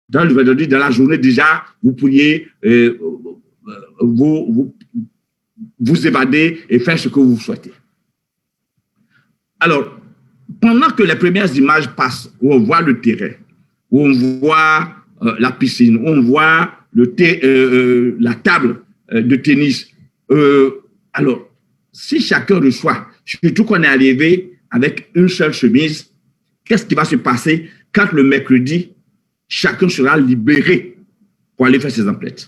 dans le vendredi, dans la journée déjà, vous pourriez vous évader et faire ce que vous souhaitez. Alors, pendant que les premières images passent, où on voit le terrain, où on voit la piscine, où on voit la table de tennis, alors, si chacun reçoit, surtout qu'on est arrivé avec une seule chemise, qu'est-ce qui va se passer quand le mercredi, chacun sera libéré pour aller faire ses emplettes?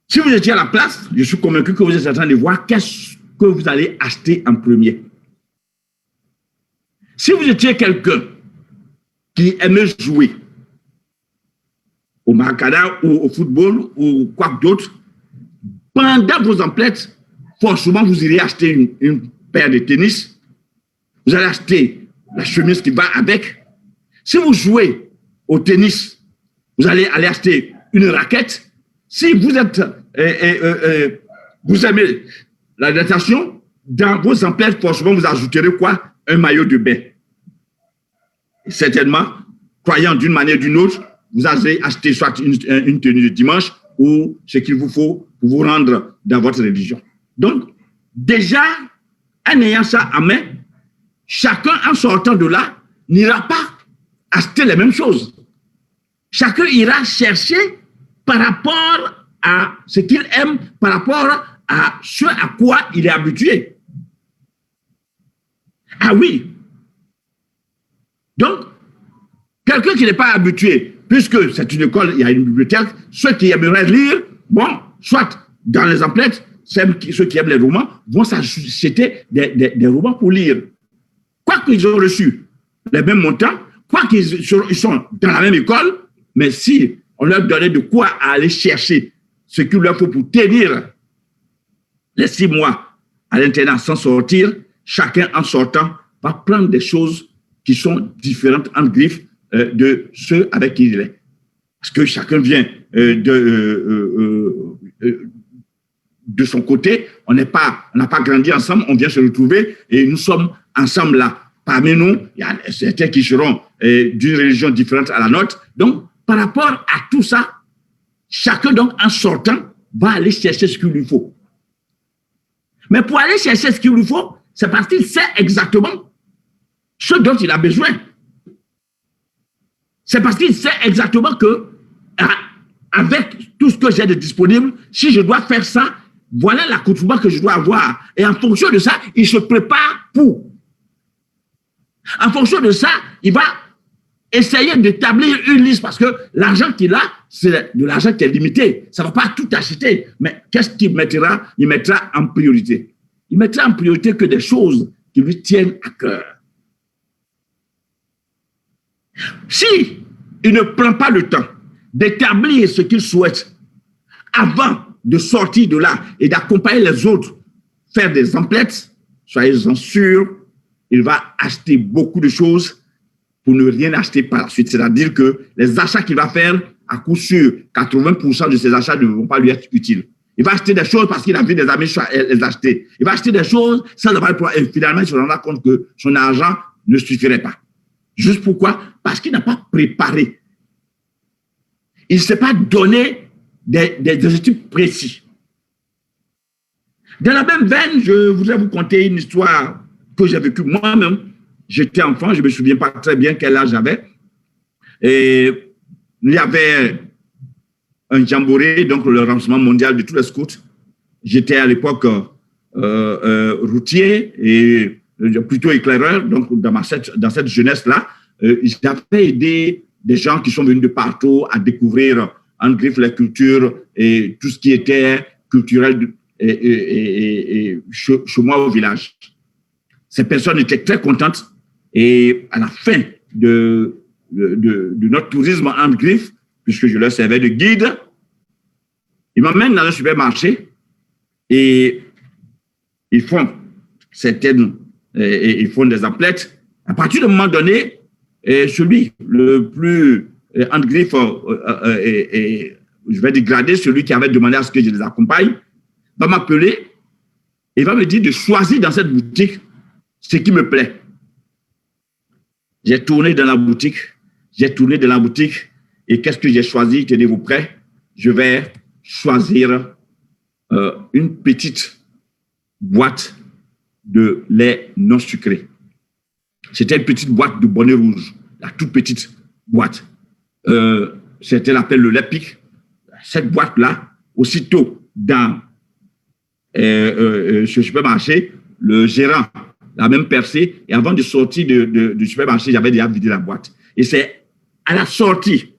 Si vous étiez à la place, je suis convaincu que vous êtes en train de voir qu'est-ce que vous allez acheter en premier. Si vous étiez quelqu'un qui aimait jouer au maracana ou au football ou quoi d'autre, pendant vos emplettes, forcément, vous irez acheter une paire de tennis. Vous allez acheter la chemise qui va avec. Si vous jouez au tennis, vous allez aller acheter une raquette. Si vous êtes, vous aimez la natation, dans vos emplettes, forcément, vous ajouterez quoi? Un maillot de bain. Et certainement, croyant d'une manière ou d'une autre, vous allez acheter soit une tenue de dimanche ou ce qu'il vous faut pour vous rendre dans votre religion. Donc, déjà, en ayant ça en main, chacun, en sortant de là, n'ira pas acheter les mêmes choses. Chacun ira chercher par rapport à ce qu'il aime, par rapport à ce à quoi il est habitué. Ah oui. Donc, quelqu'un qui n'est pas habitué, puisque c'est une école, il y a une bibliothèque, ceux qui aimeraient lire, bon, soit dans les emplettes, ceux qui aiment les romans, vont s'acheter des romans pour lire. Quoi qu'ils ont reçu les mêmes montants, quoi qu'ils sont dans la même école, mais si on leur donnait de quoi aller chercher ce qu'il leur faut pour tenir les 6 mois à l'internat sans sortir, chacun en sortant va prendre des choses qui sont différentes en griffe de ceux avec qui il est. Parce que chacun vient de son côté, on n'a pas grandi ensemble, on vient se retrouver et nous sommes ensemble là. Parmi nous, il y a certains qui seront d'une religion différente à la nôtre. Donc, par rapport à tout ça, chacun donc en sortant va aller chercher ce qu'il lui faut. Mais pour aller chercher ce qu'il lui faut, c'est parce qu'il sait exactement ce dont il a besoin. C'est parce qu'il sait exactement que, avec tout ce que j'ai de disponible, si je dois faire ça, voilà l'accoutrement que je dois avoir. Et en fonction de ça, il se prépare pour. En fonction de ça, il va essayer d'établir une liste parce que l'argent qu'il a, c'est de l'argent qui est limité. Ça ne va pas tout acheter. Mais qu'est-ce qu'il mettra? Il mettra en priorité. Il mettra en priorité que des choses qui lui tiennent à cœur. Si il ne prend pas le temps d'établir ce qu'il souhaite avant de sortir de là et d'accompagner les autres faire des emplettes, soyez-en sûrs, il va acheter beaucoup de choses pour ne rien acheter par la suite. C'est-à-dire que les achats qu'il va faire, à coup sûr, 80% de ces achats ne vont pas lui être utiles. Il va acheter des choses parce qu'il a vu des amis les acheter. Il va acheter des choses sans avoir le pouvoir. Et finalement, il se rendra compte que son argent ne suffirait pas. Juste pourquoi? Parce qu'il n'a pas préparé. Il ne s'est pas donné des objectifs précis. Dans la même veine, je voudrais vous conter une histoire que j'ai vécue moi-même. J'étais enfant, je ne me souviens pas très bien quel âge j'avais. Et il y avait un jamboree, donc le lancement mondial de tous les scouts. J'étais à l'époque routier et plutôt éclaireur, donc dans cette jeunesse-là, j'avais aidé des gens qui sont venus de partout à découvrir en griffe la culture et tout ce qui était culturel chez moi au village. Ces personnes étaient très contentes et à la fin de notre tourisme en griffe, puisque je leur servais de guide, ils m'emmènent dans un supermarché et ils font ils font des emplettes. À partir d'un moment donné, celui le plus en griffe, je vais dégrader, celui qui avait demandé à ce que je les accompagne, va m'appeler et va me dire de choisir dans cette boutique ce qui me plaît. J'ai tourné dans la boutique, j'ai tourné de la boutique et qu'est-ce que j'ai choisi? Tenez-vous prêts. Je vais choisir une petite boîte de lait non sucré. C'était une petite boîte de bonnet rouge, la toute petite boîte. C'était l'appel le lait pic. Cette boîte-là, aussitôt dans ce supermarché, le gérant l'a même percé et avant de sortir du supermarché, j'avais déjà vidé la boîte. Et c'est à la sortie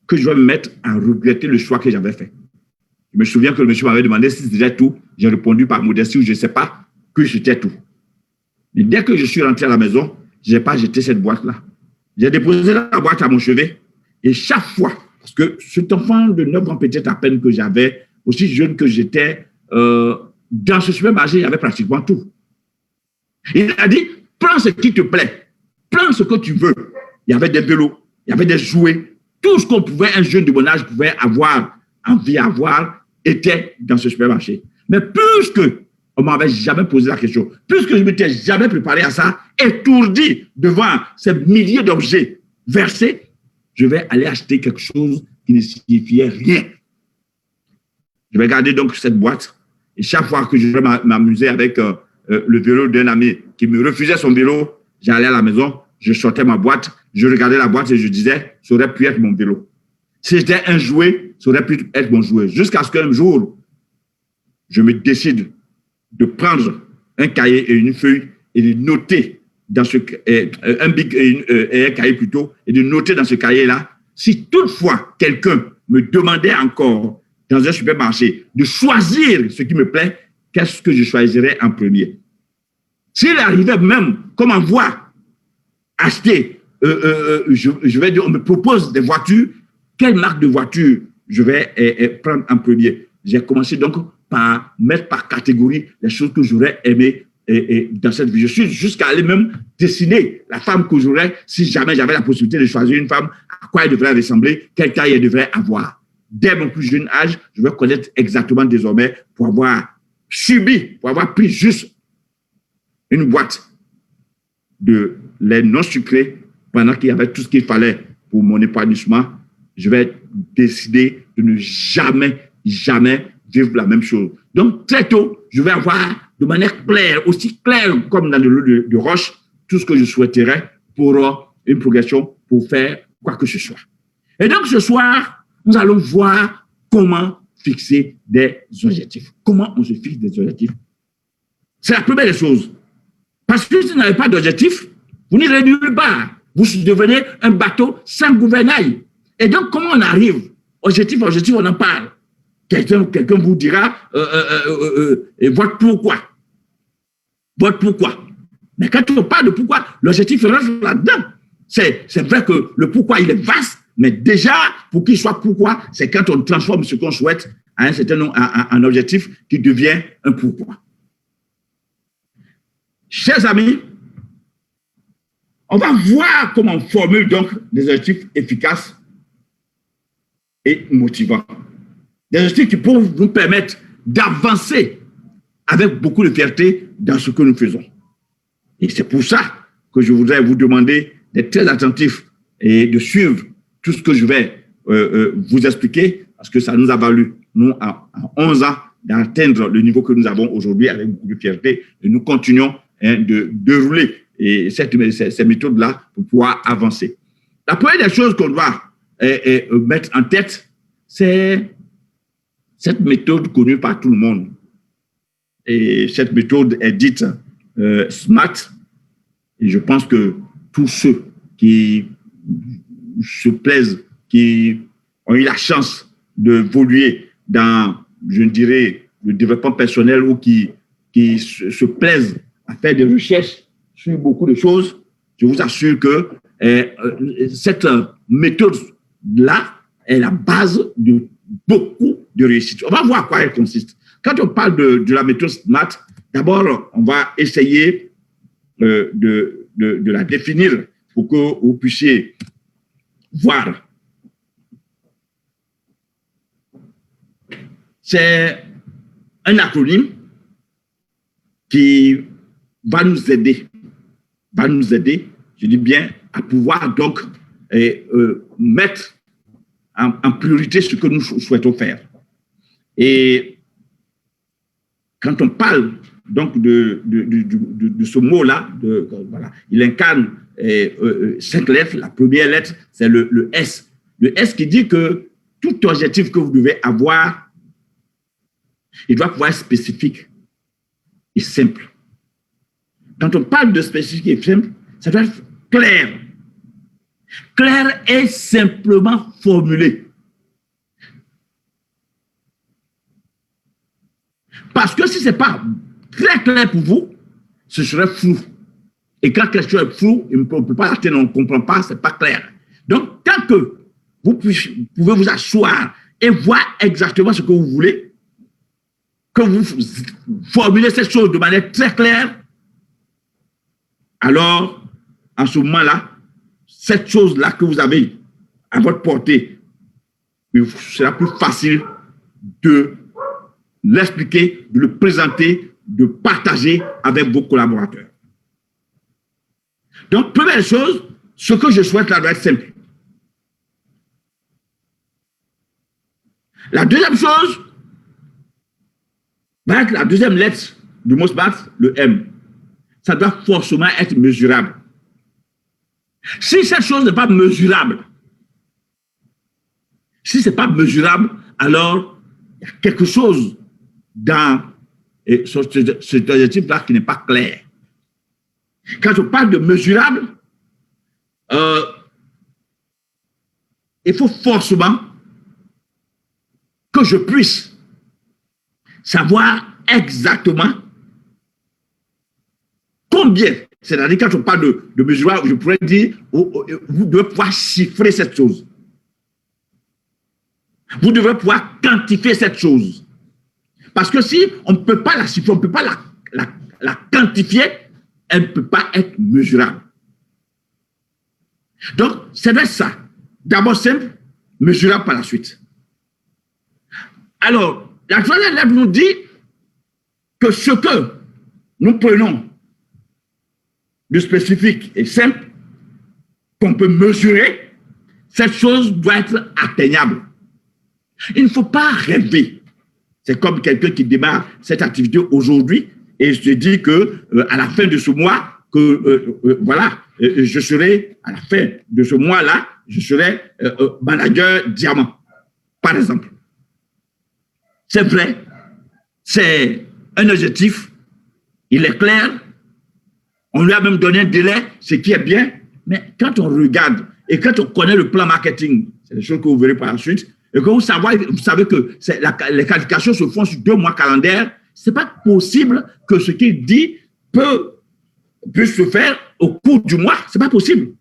que je vais me mettre à regretter le choix que j'avais fait. Je me souviens que le monsieur m'avait demandé si c'était tout. J'ai répondu par modestie ou je ne sais pas que j'étais tout. Mais dès que je suis rentré à la maison, je n'ai pas jeté cette boîte-là. J'ai déposé la boîte à mon chevet et chaque fois, parce que cet enfant de 9 ans peut-être à peine que j'avais, aussi jeune que j'étais, dans ce supermarché, il y avait pratiquement tout. Il a dit, prends ce qui te plaît, prends ce que tu veux. Il y avait des vélos, il y avait des jouets, tout ce qu'on pouvait, un jeune de mon âge pouvait avoir envie d'avoir était dans ce supermarché. Mais puisque on ne m'avait jamais posé la question, puisque je ne m'étais jamais préparé à ça, étourdi devant ces milliers d'objets versés, je vais aller acheter quelque chose qui ne signifiait rien. Je vais garder donc cette boîte et chaque fois que je vais m'amuser avec le vélo d'un ami qui me refusait son vélo, j'allais à la maison, je sortais ma boîte, je regardais la boîte et je disais, ça aurait pu être mon vélo. Si c'était un jouet, ça aurait pu être mon jouet. Jusqu'à ce qu'un jour, je me décide de prendre un cahier et une feuille et de noter dans ce un bic et un cahier plutôt, et de noter dans ce cahier-là, si toutefois quelqu'un me demandait encore dans un supermarché de choisir ce qui me plaît, qu'est-ce que je choisirais en premier? S'il arrivait même, comme en voie, acheter, je vais dire, on me propose des voitures, quelle marque de voiture je vais prendre en premier? J'ai commencé donc par mettre par catégorie les choses que j'aurais aimé dans cette vie. Je suis jusqu'à aller même dessiner la femme que j'aurais, si jamais j'avais la possibilité de choisir une femme, à quoi elle devrait ressembler, quelle taille elle devrait avoir. Dès mon plus jeune âge, je vais connaître exactement désormais pour avoir subi, pour avoir pris juste une boîte de lait non sucré pendant qu'il y avait tout ce qu'il fallait pour mon épanouissement. Je vais décider de ne jamais vivre la même chose. Donc, très tôt, je vais avoir de manière claire, aussi claire comme dans le lot de roche, tout ce que je souhaiterais pour une progression, pour faire quoi que ce soit. Et donc, ce soir, nous allons voir comment fixer des objectifs. Comment on se fixe des objectifs. C'est la première des choses. Parce que si vous n'avez pas d'objectif, vous n'irez nulle part. Vous devenez un bateau sans gouvernail. Et donc, comment on arrive? Objectif, on en parle. Quelqu'un vous dira, vote pourquoi. Vote pourquoi. Mais quand on parle de pourquoi, l'objectif rentre là-dedans. C'est vrai que le pourquoi, il est vaste, mais déjà, pour qu'il soit pourquoi, c'est quand on transforme ce qu'on souhaite à un certain nombre, un objectif qui devient un pourquoi. Chers amis, on va voir comment on formule donc des objectifs efficaces et motivants. Des objectifs qui peuvent nous permettre d'avancer avec beaucoup de fierté dans ce que nous faisons. Et c'est pour ça que je voudrais vous demander d'être très attentifs et de suivre tout ce que je vais vous expliquer, parce que ça nous a valu, nous, à 11 ans, d'atteindre le niveau que nous avons aujourd'hui avec beaucoup de fierté. Et nous continuons de dérouler ces méthodes-là pour pouvoir avancer. La première des choses qu'on doit mettre en tête, c'est cette méthode connue par tout le monde. Et cette méthode est dite SMART. Et je pense que tous ceux qui se plaisent, qui ont eu la chance d'évoluer dans, je dirais, le développement personnel ou qui se plaisent à faire des recherches sur beaucoup de choses, je vous assure que cette méthode-là est la base de beaucoup de réussite. On va voir à quoi elle consiste. Quand on parle de la méthode SMART, d'abord, on va essayer de la définir pour que vous puissiez voir. C'est un acronyme qui va nous aider je dis bien, à pouvoir donc mettre en priorité ce que nous souhaitons faire. Et quand on parle donc de ce mot-là, voilà, il incarne 5 lettres. La première lettre, c'est le S. Le S qui dit que tout objectif que vous devez avoir, il doit pouvoir être spécifique et simple. Quand on parle de spécifique et simple, ça doit être clair. Clair et simplement formulé. Parce que si ce n'est pas très clair pour vous, ce serait flou. Et quand quelque chose est flou, on ne peut pas l'atteindre, on ne comprend pas, ce n'est pas clair. Donc, tant que vous pouvez vous asseoir et voir exactement ce que vous voulez, que vous formulez cette chose de manière très claire, alors, en ce moment-là, cette chose-là que vous avez à votre portée, il sera plus facile de l'expliquer, de le présenter, de partager avec vos collaborateurs. Donc, première chose, ce que je souhaite là doit être simple. La deuxième chose, va être la deuxième lettre du mot SMART, le M. Ça doit forcément être mesurable. Si cette chose n'est pas mesurable, si ce n'est pas mesurable, alors il y a quelque chose dans cet objectif-là qui n'est pas clair. Quand on parle de mesurable, il faut forcément que je puisse savoir exactement combien. C'est-à-dire, quand on parle de mesurable, je pourrais dire, vous devez pouvoir chiffrer cette chose. Vous devez pouvoir quantifier cette chose. Parce que si on ne peut pas la chiffrer, on ne peut pas la quantifier, elle ne peut pas être mesurable. Donc, c'est ça. D'abord simple, mesurable par la suite. Alors, la troisième lettre nous dit que ce que nous prenons de spécifique et simple, qu'on peut mesurer, cette chose doit être atteignable. Il ne faut pas rêver. C'est comme quelqu'un qui démarre cette activité aujourd'hui et se dit que à la fin de ce mois, voilà, je serai, à la fin de ce mois-là, je serai manager diamant, par exemple. C'est vrai, c'est un objectif, il est clair, on lui a même donné un délai, ce qui est bien, mais quand on regarde et quand on connaît le plan marketing, c'est des choses que vous verrez par la suite, et que vous savez que les qualifications se font sur 2 mois calendaires, ce n'est pas possible que ce qu'il dit puisse se faire au cours du mois, ce n'est pas possible.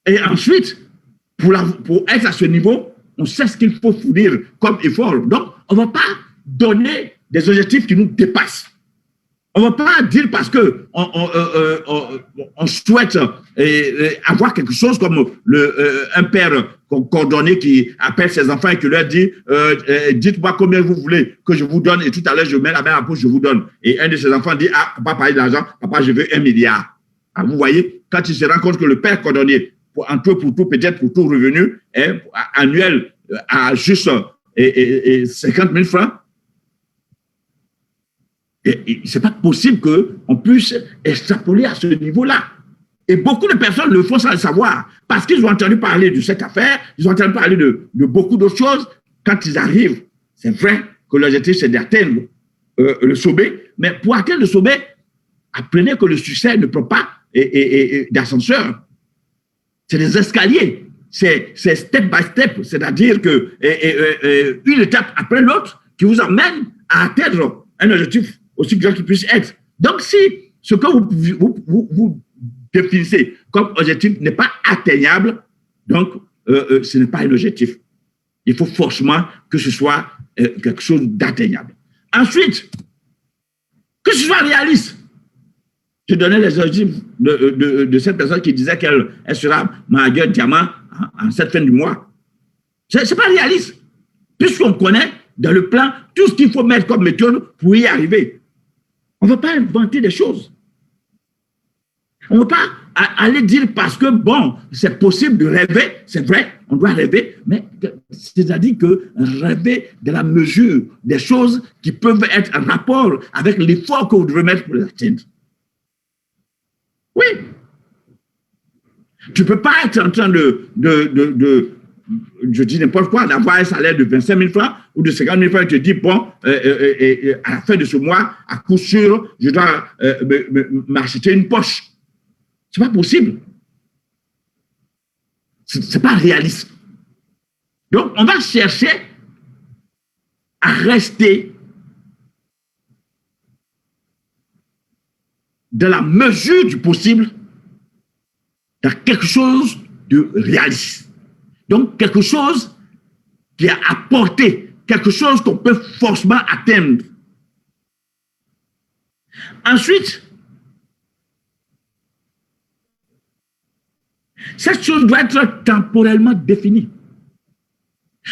Et ensuite, pour être à ce niveau, on sait ce qu'il faut fournir comme effort. Donc, on ne va pas donner des objectifs qui nous dépassent. On ne va pas dire parce qu'on souhaite avoir quelque chose comme un père coordonné qui appelle ses enfants et qui leur dit dites-moi combien vous voulez que je vous donne et tout à l'heure je mets la main à la poche, je vous donne. Et un de ses enfants dit ah, papa, parler d'argent, papa, je veux 1 milliard. Ah, vous voyez, quand il se rend compte que le père coordonné, pour tout, peut-être pour tout revenu annuel à juste 50 000 francs, ce n'est pas possible qu'on puisse extrapoler à ce niveau-là. Et beaucoup de personnes le font sans le savoir, parce qu'ils ont entendu parler de cette affaire, ils ont entendu parler de beaucoup d'autres choses. Quand ils arrivent, c'est vrai que l'objectif, c'est d'atteindre le sommet, mais pour atteindre le sommet, apprenez que le succès ne prend pas d'ascenseur. C'est des escaliers, c'est step by step, c'est-à-dire que une étape après l'autre qui vous amène à atteindre un objectif aussi grand qu'il puisse être. Donc, si ce que vous définissez comme objectif n'est pas atteignable, donc ce n'est pas un objectif. Il faut forcément que ce soit quelque chose d'atteignable. Ensuite, que ce soit réaliste. Je donnais les objectifs de cette personne qui disait qu'elle sera manager diamant en cette fin du mois. Ce n'est pas réaliste. Puisqu'on connaît dans le plan tout ce qu'il faut mettre comme méthode pour y arriver. On ne va pas inventer des choses. On ne va pas aller dire parce que, bon, c'est possible de rêver, c'est vrai, on doit rêver, mais c'est-à-dire que rêver de la mesure des choses qui peuvent être en rapport avec l'effort que vous devez mettre pour les atteindre. Oui. Tu ne peux pas être en train je dis n'importe quoi, d'avoir un salaire de 25 000 francs ou de 50 000 francs et te dis, bon, à la fin de ce mois, à coup sûr, je dois m'acheter une poche. Ce n'est pas possible. Ce n'est pas réaliste. Donc, on va chercher à rester dans la mesure du possible dans quelque chose de réaliste. Donc, quelque chose qui a apporté, quelque chose qu'on peut forcément atteindre. Ensuite, cette chose doit être temporellement définie.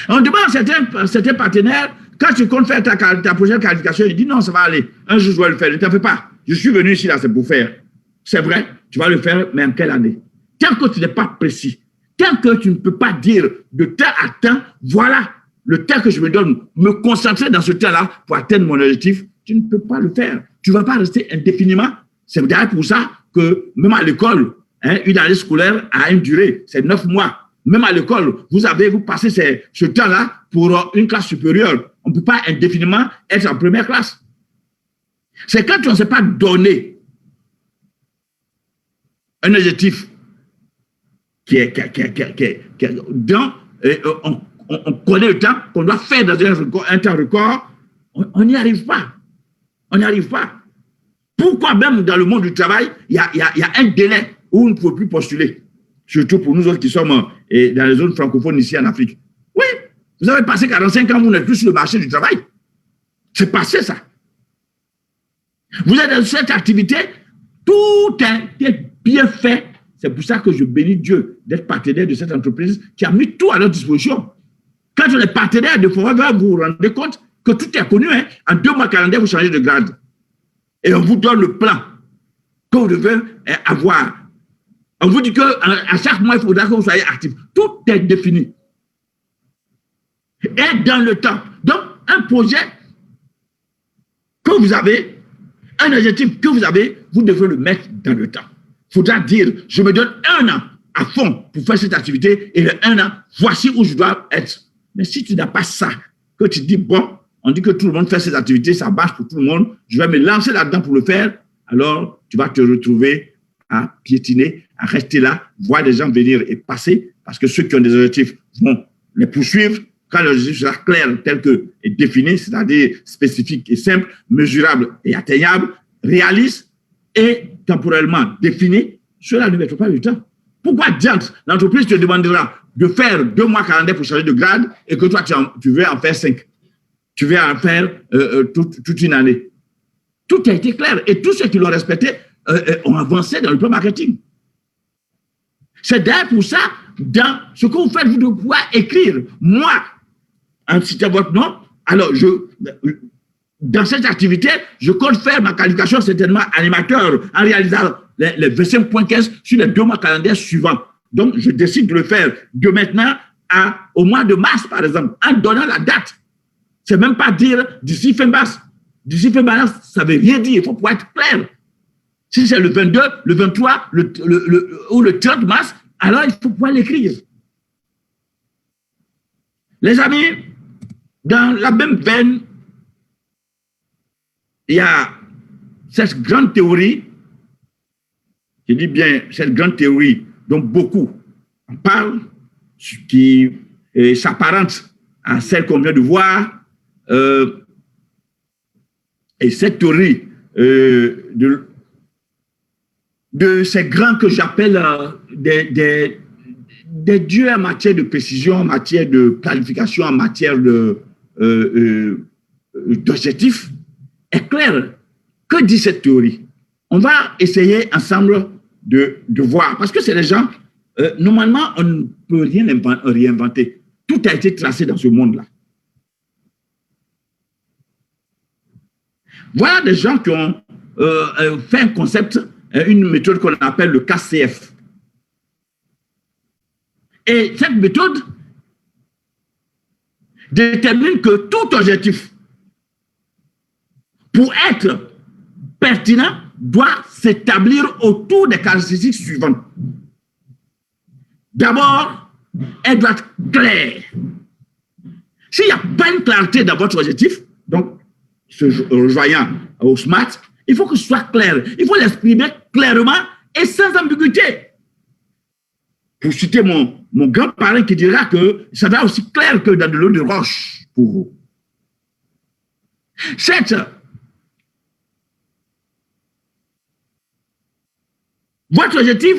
On demande à certains partenaires, quand tu comptes faire ta prochaine qualification, ils disent non, ça va aller. Un jour, je vais le faire. Ne t'en fais pas. Je suis venu ici, là, c'est pour faire. C'est vrai, tu vas le faire, mais en quelle année? Tant que tu n'es pas précis, tant que tu ne peux pas dire de temps à temps, voilà le temps que je me donne, me concentrer dans ce temps-là pour atteindre mon objectif, tu ne peux pas le faire. Tu ne vas pas rester indéfiniment. C'est d'ailleurs pour ça que même à l'école, une année scolaire a une durée, c'est 9 mois. Même à l'école, vous passez ce temps-là pour une classe supérieure. On ne peut pas indéfiniment être en première classe. C'est quand on ne s'est pas donné un objectif on connaît le temps qu'on doit faire dans un temps record, on n'y arrive pas. On n'y arrive pas. Pourquoi même dans le monde du travail, il y a un délai où on ne peut plus postuler, surtout pour nous autres qui sommes dans les zones francophones ici en Afrique. Oui, vous avez passé 45 ans, vous n'êtes plus sur le marché du travail. C'est passé ça. Vous êtes dans cette activité, tout est bien fait. C'est pour ça que je bénis Dieu d'être partenaire de cette entreprise qui a mis tout à leur disposition. Quand on est partenaire de Forever, vous vous rendez compte que tout est connu. En 2 mois calendaires, vous changez de grade. Et on vous donne le plan que vous devez avoir. On vous dit qu'à chaque mois, il faudra que vous soyez actif. Tout est défini. Et dans le temps. Donc, un projet que vous avez, un objectif que vous avez, vous devez le mettre dans le temps. Il faudra dire, je me donne 1 an à fond pour faire cette activité et le 1 an, voici où je dois être. Mais si tu n'as pas ça, que tu dis, bon, on dit que tout le monde fait cette activité, ça marche pour tout le monde, je vais me lancer là-dedans pour le faire, alors tu vas te retrouver à piétiner, à rester là, voir des gens venir et passer, parce que ceux qui ont des objectifs vont les poursuivre. Quand l'objectif sera clair, tel que est défini, c'est-à-dire spécifique et simple, mesurable et atteignable, réaliste et temporellement défini, cela ne mettra pas du temps. Pourquoi diantre l'entreprise te demandera de faire 2 mois calendaires pour changer de grade et que toi, tu veux en faire 5? Tu veux en faire toute une année. Tout a été clair et tous ceux qui l'ont respecté ont avancé dans le plan marketing. C'est d'ailleurs pour ça, dans ce que vous faites, vous devez pouvoir écrire. Moi, en citant votre nom, alors dans cette activité, je compte faire ma qualification certainement animateur en réalisant les 25.15 sur les 2 mois calendaires suivants. Donc, je décide de le faire de maintenant au mois de mars, par exemple, en donnant la date. C'est même pas dire d'ici fin mars. D'ici fin mars, ça ne veut rien dire. Il faut pouvoir être clair. Si c'est le 22, le 23 ou le 30 mars, alors il faut pouvoir l'écrire. Les amis, dans la même veine, il y a cette grande théorie, je dis bien cette grande théorie dont beaucoup en parlent, qui s'apparente à celle qu'on vient de voir, et cette théorie de ces grands que j'appelle des dieux en matière de précision, en matière de planification, en matière d'objectifs, est clair. Que dit cette théorie? On va essayer ensemble de voir, parce que c'est des gens, normalement, on ne peut rien réinventer. Tout a été tracé dans ce monde-là. Voilà des gens qui ont fait un concept une méthode qu'on appelle le KCF. Et cette méthode détermine que tout objectif, pour être pertinent, doit s'établir autour des caractéristiques suivantes. D'abord, elle doit être claire. S'il n'y a pas une clarté dans votre objectif, donc, se rejoignant au SMART, il faut que ce soit clair. Il faut l'exprimer clairement et sans ambiguïté. Pour citer mon grand-parent qui dira que ça doit être aussi clair que dans de l'eau de roche pour vous. Votre objectif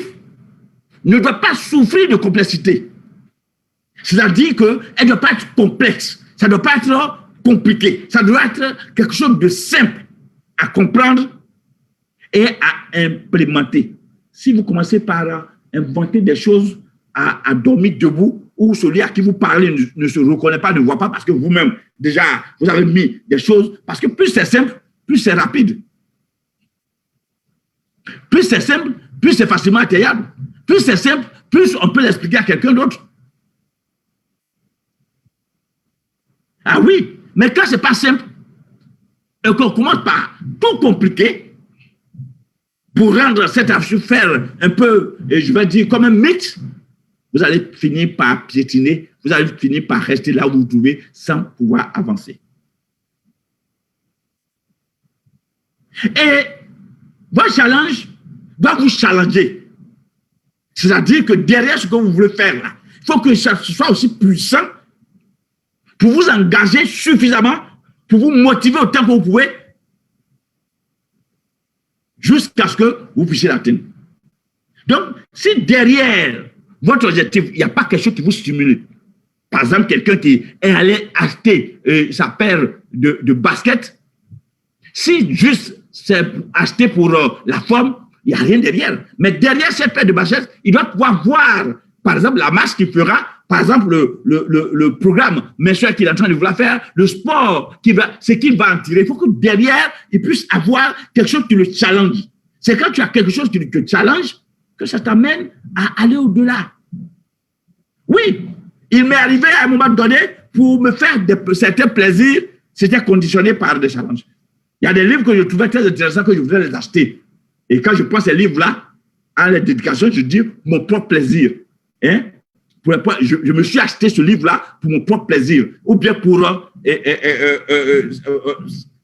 ne doit pas souffrir de complexité. C'est-à-dire qu'elle ne doit pas être complexe. Ça ne doit pas être compliqué. Ça doit être quelque chose de simple à comprendre et à implémenter. Si vous commencez par inventer des choses à dormir debout, ou celui à qui vous parlez ne se reconnaît pas, ne voit pas, parce que vous-même, déjà, vous avez mis des choses, parce que plus c'est simple, plus c'est rapide. Plus c'est simple, plus c'est facilement atteignable. Plus c'est simple, plus on peut l'expliquer à quelqu'un d'autre. Ah oui, mais quand c'est pas simple, et qu'on commence par tout compliquer, pour rendre cette affaire un peu, je vais dire, comme un mythe, vous allez finir par piétiner, vous allez finir par rester là où vous vous trouvez sans pouvoir avancer. Et votre challenge doit vous challenger. C'est-à-dire que derrière ce que vous voulez faire là, il faut que ça soit aussi puissant pour vous engager suffisamment, pour vous motiver autant que vous pouvez, jusqu'à ce que vous puissiez l'atteindre. Donc, si derrière votre objectif, il n'y a pas quelque chose qui vous stimule, par exemple, quelqu'un qui est allé acheter sa paire de baskets, si juste c'est acheté pour la forme, il n'y a rien derrière. Mais derrière cette paire de baskets, il doit pouvoir voir, par exemple, la marche qu'il fera, par exemple, le programme mensuel qu'il est en train de vouloir faire, le sport, ce qu'il va en tirer. Il faut que derrière, il puisse avoir quelque chose qui le challenge. C'est quand tu as quelque chose qui te challenge que ça t'amène à aller au-delà. Oui, il m'est arrivé à un moment donné, pour me faire certains plaisirs, c'était conditionné par des challenges. Il y a des livres que je trouvais très intéressants que je voudrais les acheter. Et quand je prends ces livres-là, à la dédication, je dis mon propre plaisir. Hein? Je me suis acheté ce livre-là pour mon propre plaisir, ou bien pour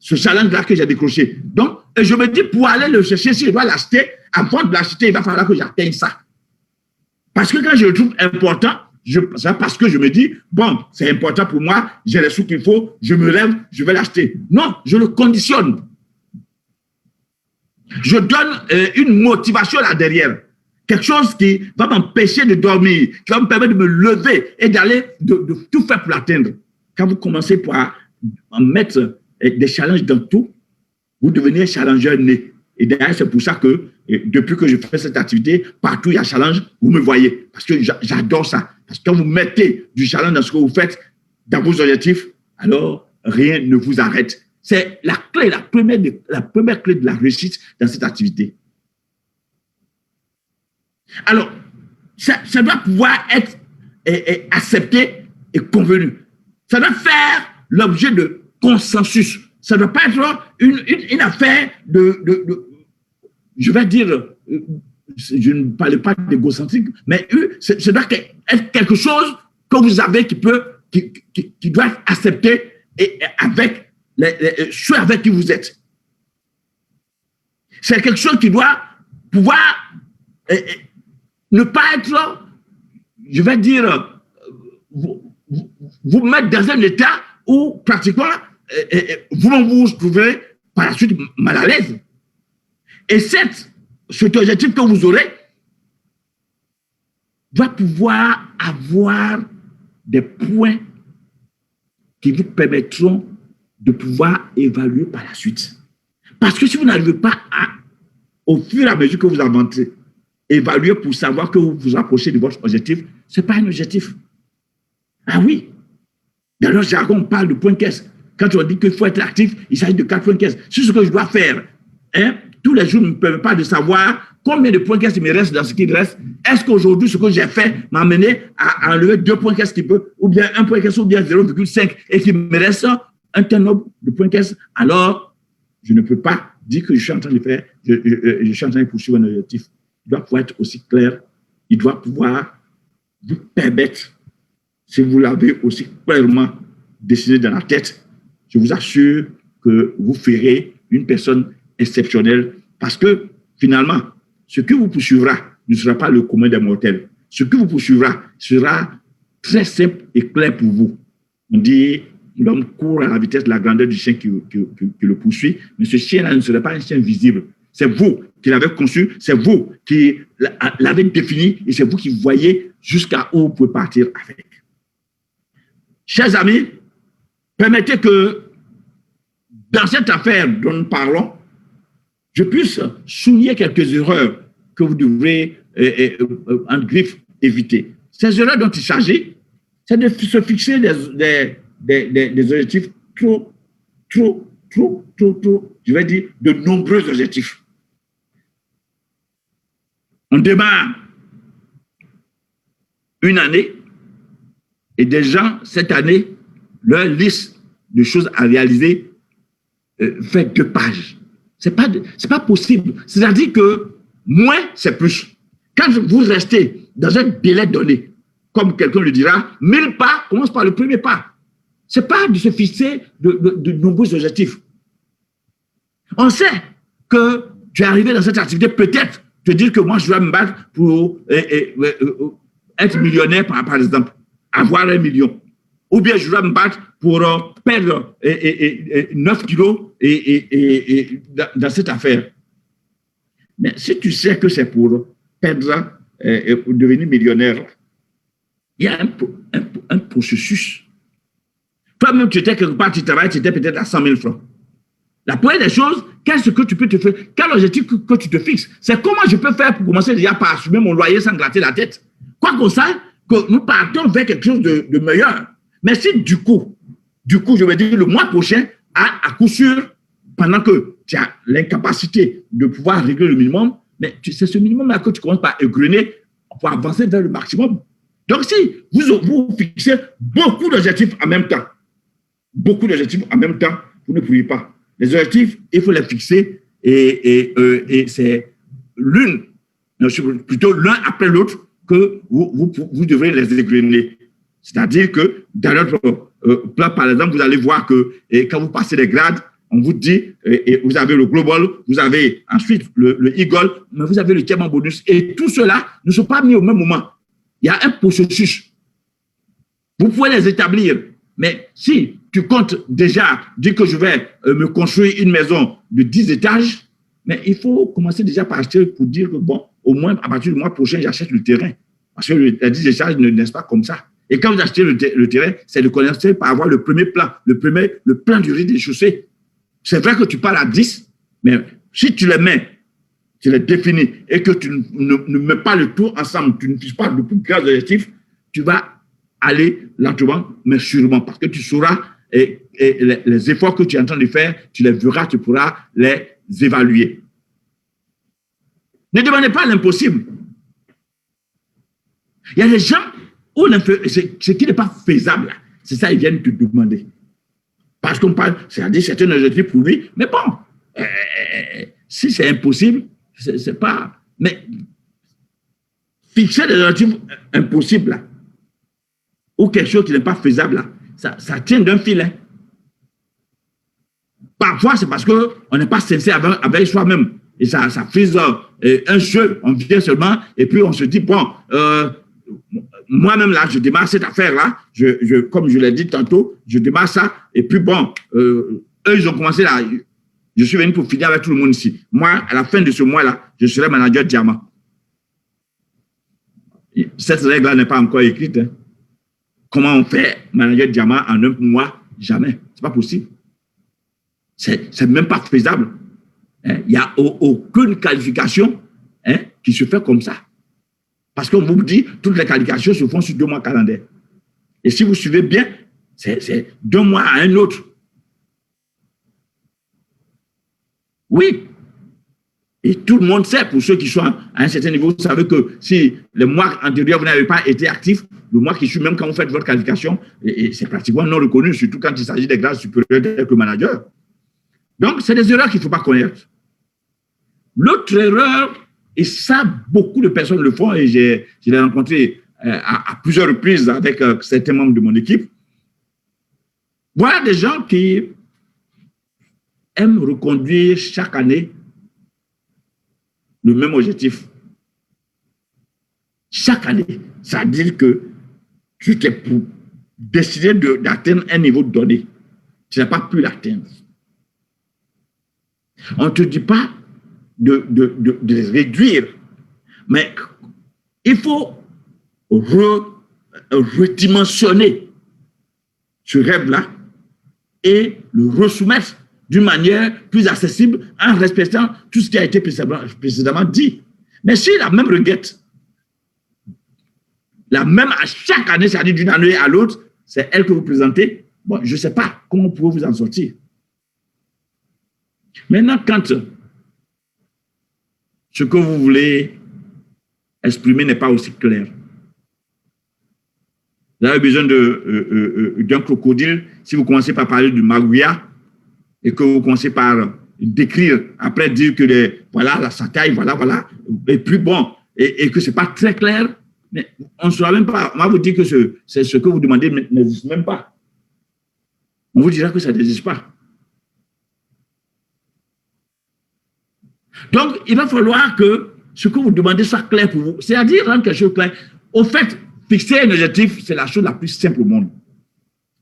ce challenge-là que j'ai décroché. Donc, je me dis, pour aller le chercher, si je dois l'acheter, avant de l'acheter, il va falloir que j'atteigne ça. Parce que quand je le trouve important, c'est parce que je me dis, bon, c'est important pour moi, j'ai les sous qu'il faut, je me lève, je vais l'acheter. Non, je le conditionne. Je donne une motivation là derrière. Quelque chose qui va m'empêcher de dormir, qui va me permettre de me lever et d'aller, de tout faire pour l'atteindre. Quand vous commencez à mettre des challenges dans tout, vous devenez un challengeur né. Et d'ailleurs, c'est pour ça que depuis que je fais cette activité, partout il y a challenge, vous me voyez. Parce que j'adore ça. Parce que quand vous mettez du challenge dans ce que vous faites, dans vos objectifs, alors rien ne vous arrête. C'est la clé, la première clé de la réussite dans cette activité. Alors, ça doit pouvoir être accepté et convenu. Ça doit faire l'objet de consensus. Ça ne doit pas être une affaire je vais dire, je ne parle pas d'égocentrique, mais ça doit être quelque chose que vous avez qui doit être accepté et avec ceux avec qui vous êtes. C'est quelque chose qui doit pouvoir ne pas être, je vais dire, vous mettre dans un état où pratiquement vous vous trouvez par la suite mal à l'aise. Et cet objectif que vous aurez doit pouvoir avoir des points qui vous permettront de pouvoir évaluer par la suite. Parce que si vous n'arrivez pas au fur et à mesure que vous avancez, évaluer pour savoir que vous vous approchez de votre objectif, ce n'est pas un objectif. Ah oui. Dans notre jargon, on parle de point caisse. Quand on dit qu'il faut être actif, il s'agit de 4 points caisse. C'est ce que je dois faire. Hein? tous les jours ne me permet pas de savoir combien de points qu'est-ce qui me reste dans ce qui reste. Est-ce qu'aujourd'hui, ce que j'ai fait m'a amené à enlever 2 points qu'est-ce qui peut, ou bien 1 point qu'est-ce, ou bien 0,5, et qu'il me reste un tel nombre de points qu'est-ce, alors je ne peux pas dire que je suis en train de faire, je suis en train de poursuivre un objectif. Il doit pouvoir être aussi clair, il doit pouvoir vous permettre, si vous l'avez aussi clairement dessiné dans la tête, je vous assure que vous ferez une personne exceptionnelle parce que finalement, ce que vous poursuivra ne sera pas le commun des mortels. Ce que vous poursuivra sera très simple et clair pour vous. On dit, l'homme court à la vitesse de la grandeur du chien qui le poursuit, mais ce chien-là ne serait pas un chien visible. C'est vous qui l'avez conçu, c'est vous qui l'avez défini et c'est vous qui voyez jusqu'à où vous pouvez partir avec. Chers amis, permettez que dans cette affaire dont nous parlons, je puisse souligner quelques erreurs que vous devrez, en griffe, éviter. Ces erreurs dont il s'agit, c'est de se fixer des objectifs trop, je vais dire, de nombreux objectifs. On démarre une année et des gens, cette année, leur liste de choses à réaliser fait 2 pages. C'est pas possible. C'est-à-dire que moins, c'est plus. Quand vous restez dans un délai donné, comme quelqu'un le dira, 1000 pas, commence par le premier pas. Ce n'est pas de se fixer de nombreux objectifs. On sait que tu es arrivé dans cette activité, peut-être te dire que moi, je dois me battre pour être millionnaire, par exemple, avoir 1 million. Ou bien je dois me battre pour perdre 9 kilos dans cette affaire. Mais si tu sais que c'est pour perdre et devenir millionnaire, il y a un processus. Toi-même, tu étais quelque part, tu travailles, tu étais peut-être à 100 000 francs. La première des choses, qu'est-ce que tu peux te faire? Quel objectif que tu te fixes? C'est comment je peux faire pour commencer déjà par assumer mon loyer sans gratter la tête. Quoi qu'on sache que nous partons vers quelque chose de meilleur. Mais si du coup, je vais dire le mois prochain, à coup sûr, pendant que tu as l'incapacité de pouvoir régler le minimum, mais c'est ce minimum-là que tu commences par égrener pour avancer vers le maximum. Donc si vous fixez beaucoup d'objectifs en même temps, vous ne pourriez pas. Les objectifs, il faut les fixer et c'est plutôt l'un après l'autre que vous devrez les égrener. C'est-à-dire que dans notre plan, par exemple, vous allez voir que quand vous passez les grades, on vous dit, vous avez le global, vous avez ensuite le eagle, mais vous avez le diamant bonus. Et tout cela ne sont pas mis au même moment. Il y a un processus. Vous pouvez les établir. Mais si tu comptes déjà dire que je vais me construire une maison de 10 étages, mais il faut commencer déjà par acheter pour dire que, bon, au moins, à partir du mois prochain, j'achète le terrain. Parce que les 10 étages ne naissent pas comme ça. Et quand vous achetez le terrain, c'est de commencer par avoir le premier plan, le plan du rez-de-chaussée. C'est vrai que tu parles à 10, mais si tu les mets, tu les définis et que tu ne mets pas le tout ensemble, tu ne fixes pas de plus grands objectifs, tu vas aller lentement, mais sûrement, parce que tu sauras et les efforts que tu es en train de faire, tu les verras, tu pourras les évaluer. Ne demandez pas l'impossible. Il y a des gens où ce qui n'est pas faisable, c'est ça ils viennent te demander. Parce qu'on parle, c'est-à-dire c'est un objectif pour lui, mais bon, si c'est impossible, c'est pas... Mais fixer des objectifs impossibles, là, ou quelque chose qui n'est pas faisable, là, ça tient d'un fil. Hein. Parfois, c'est parce qu'on n'est pas sincère avec soi-même. Et ça fait un jeu, on vient seulement, et puis on se dit, bon, moi-même, là, je démarre cette affaire-là, comme je l'ai dit tantôt, je démarre ça, et puis bon, eux, ils ont commencé là, je suis venu pour finir avec tout le monde ici. Moi, à la fin de ce mois-là, je serai manager diamant. Cette règle-là n'est pas encore écrite. Hein. Comment on fait manager diamant en un mois? Jamais. C'est pas possible. C'est même pas faisable. Hein? Il n'y a aucune qualification qui se fait comme ça. Parce qu'on vous dit, toutes les qualifications se font sur 2 mois calendaires. Et si vous suivez bien, c'est 2 mois à un autre. Oui. Et tout le monde sait, pour ceux qui sont à un certain niveau, vous savez que si le mois antérieur, vous n'avez pas été actif, le mois qui suit, même quand vous faites votre qualification, c'est pratiquement non reconnu, surtout quand il s'agit des grades supérieurs tels que manager. Donc, c'est des erreurs qu'il ne faut pas connaître. L'autre erreur, et ça, beaucoup de personnes le font, et je l'ai rencontré à plusieurs reprises avec certains membres de mon équipe. Voilà des gens qui aiment reconduire chaque année le même objectif. Chaque année, ça veut dire que tu t'es décidé d'atteindre un niveau donné. Tu n'as pas pu l'atteindre. On ne te dit pas de réduire, mais il faut redimensionner ce rêve-là et le resoumettre d'une manière plus accessible en respectant tout ce qui a été précédemment dit. Mais si la même requête, la même à chaque année, c'est-à-dire d'une année à l'autre, c'est elle que vous présentez, bon, je ne sais pas comment vous pouvez vous en sortir. Maintenant, quand ce que vous voulez exprimer n'est pas aussi clair, vous avez besoin d'un crocodile. Si vous commencez par parler du magouya et que vous commencez par décrire, après dire que voilà la sataille, voilà, et puis bon, et que ce n'est pas très clair, mais on ne saura même pas. On va vous dire que c'est ce que vous demandez n'existe même pas. On vous dira que ça n'existe pas. Donc, il va falloir que ce que vous demandez soit clair pour vous. C'est-à-dire rendre quelque chose clair. Au fait, fixer un objectif, c'est la chose la plus simple au monde.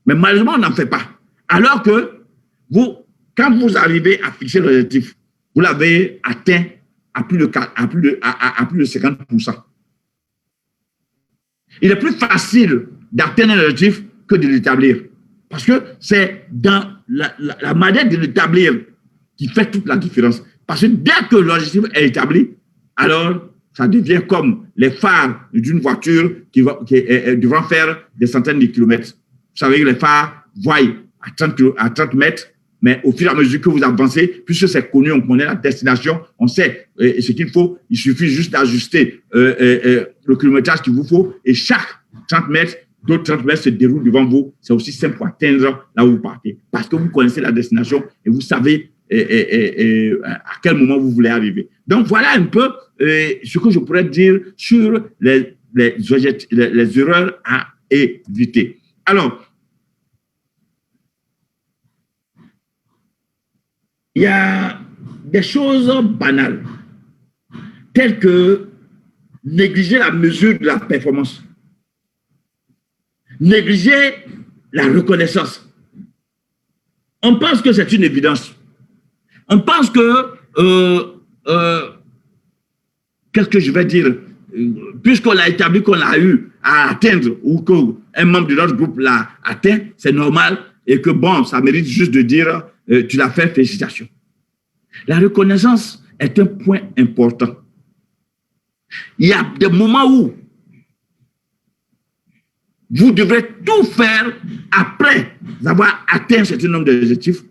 Mais malheureusement, on n'en fait pas. Alors que vous, quand vous arrivez à fixer l'objectif, vous l'avez atteint à plus de 50%. Il est plus facile d'atteindre un objectif que de l'établir. Parce que c'est dans la manière de l'établir qui fait toute la différence. Parce que dès que l'objectif est établi, alors ça devient comme les phares d'une voiture qui devant faire des centaines de kilomètres. Vous savez que les phares voient à 30 mètres, mais au fur et à mesure que vous avancez, puisque c'est connu, on connaît la destination, on sait ce qu'il faut, il suffit juste d'ajuster le kilométrage qu'il vous faut, et chaque 30 mètres, d'autres 30 mètres se déroulent devant vous. C'est aussi simple pour atteindre là où vous partez. Parce que vous connaissez la destination et vous savez à quel moment vous voulez arriver. Donc, voilà un peu ce que je pourrais dire sur les erreurs à éviter. Alors, il y a des choses banales, telles que négliger la mesure de la performance, négliger la reconnaissance. On pense que c'est une évidence. On pense que, qu'est-ce que je vais dire, puisqu'on a établi qu'on a eu à atteindre ou qu'un membre de notre groupe l'a atteint, c'est normal et que bon, ça mérite juste de dire, tu l'as fait, félicitations. La reconnaissance est un point important. Il y a des moments où vous devrez tout faire après avoir atteint un certain nombre d'objectifs,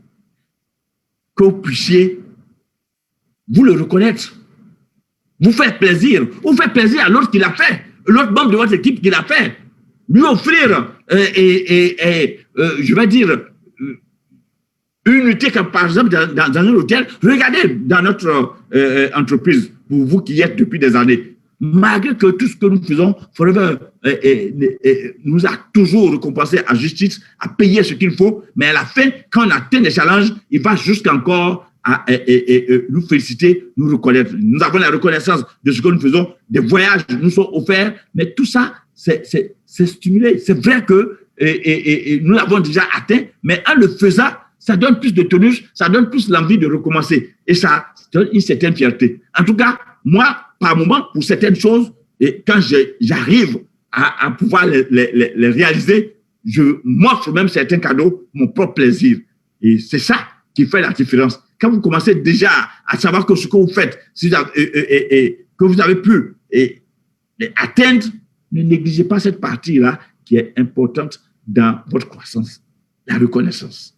que vous puissiez vous le reconnaître, vous faire plaisir, vous faire plaisir à l'autre qui l'a fait, l'autre membre de votre équipe qui l'a fait, lui offrir, je vais dire, une unité comme par exemple dans un hôtel. Regardez dans notre entreprise, pour vous qui y êtes depuis des années, malgré que tout ce que nous faisons, Forever nous a toujours récompensé à justice, à payer ce qu'il faut, mais à la fin, quand on atteint des challenges, il va jusqu'encore nous féliciter, nous reconnaître. Nous avons la reconnaissance de ce que nous faisons, des voyages nous sont offerts, mais tout ça, c'est stimulé. C'est vrai que nous l'avons déjà atteint, mais en le faisant, ça donne plus de tonus, ça donne plus l'envie de recommencer. Et ça donne une certaine fierté. En tout cas, moi, par moment, pour certaines choses, et quand j'arrive à pouvoir les réaliser, je m'offre même certains cadeaux, mon propre plaisir. Et c'est ça qui fait la différence. Quand vous commencez déjà à savoir que ce que vous faites, que vous avez pu atteindre, ne négligez pas cette partie-là qui est importante dans votre croissance, la reconnaissance.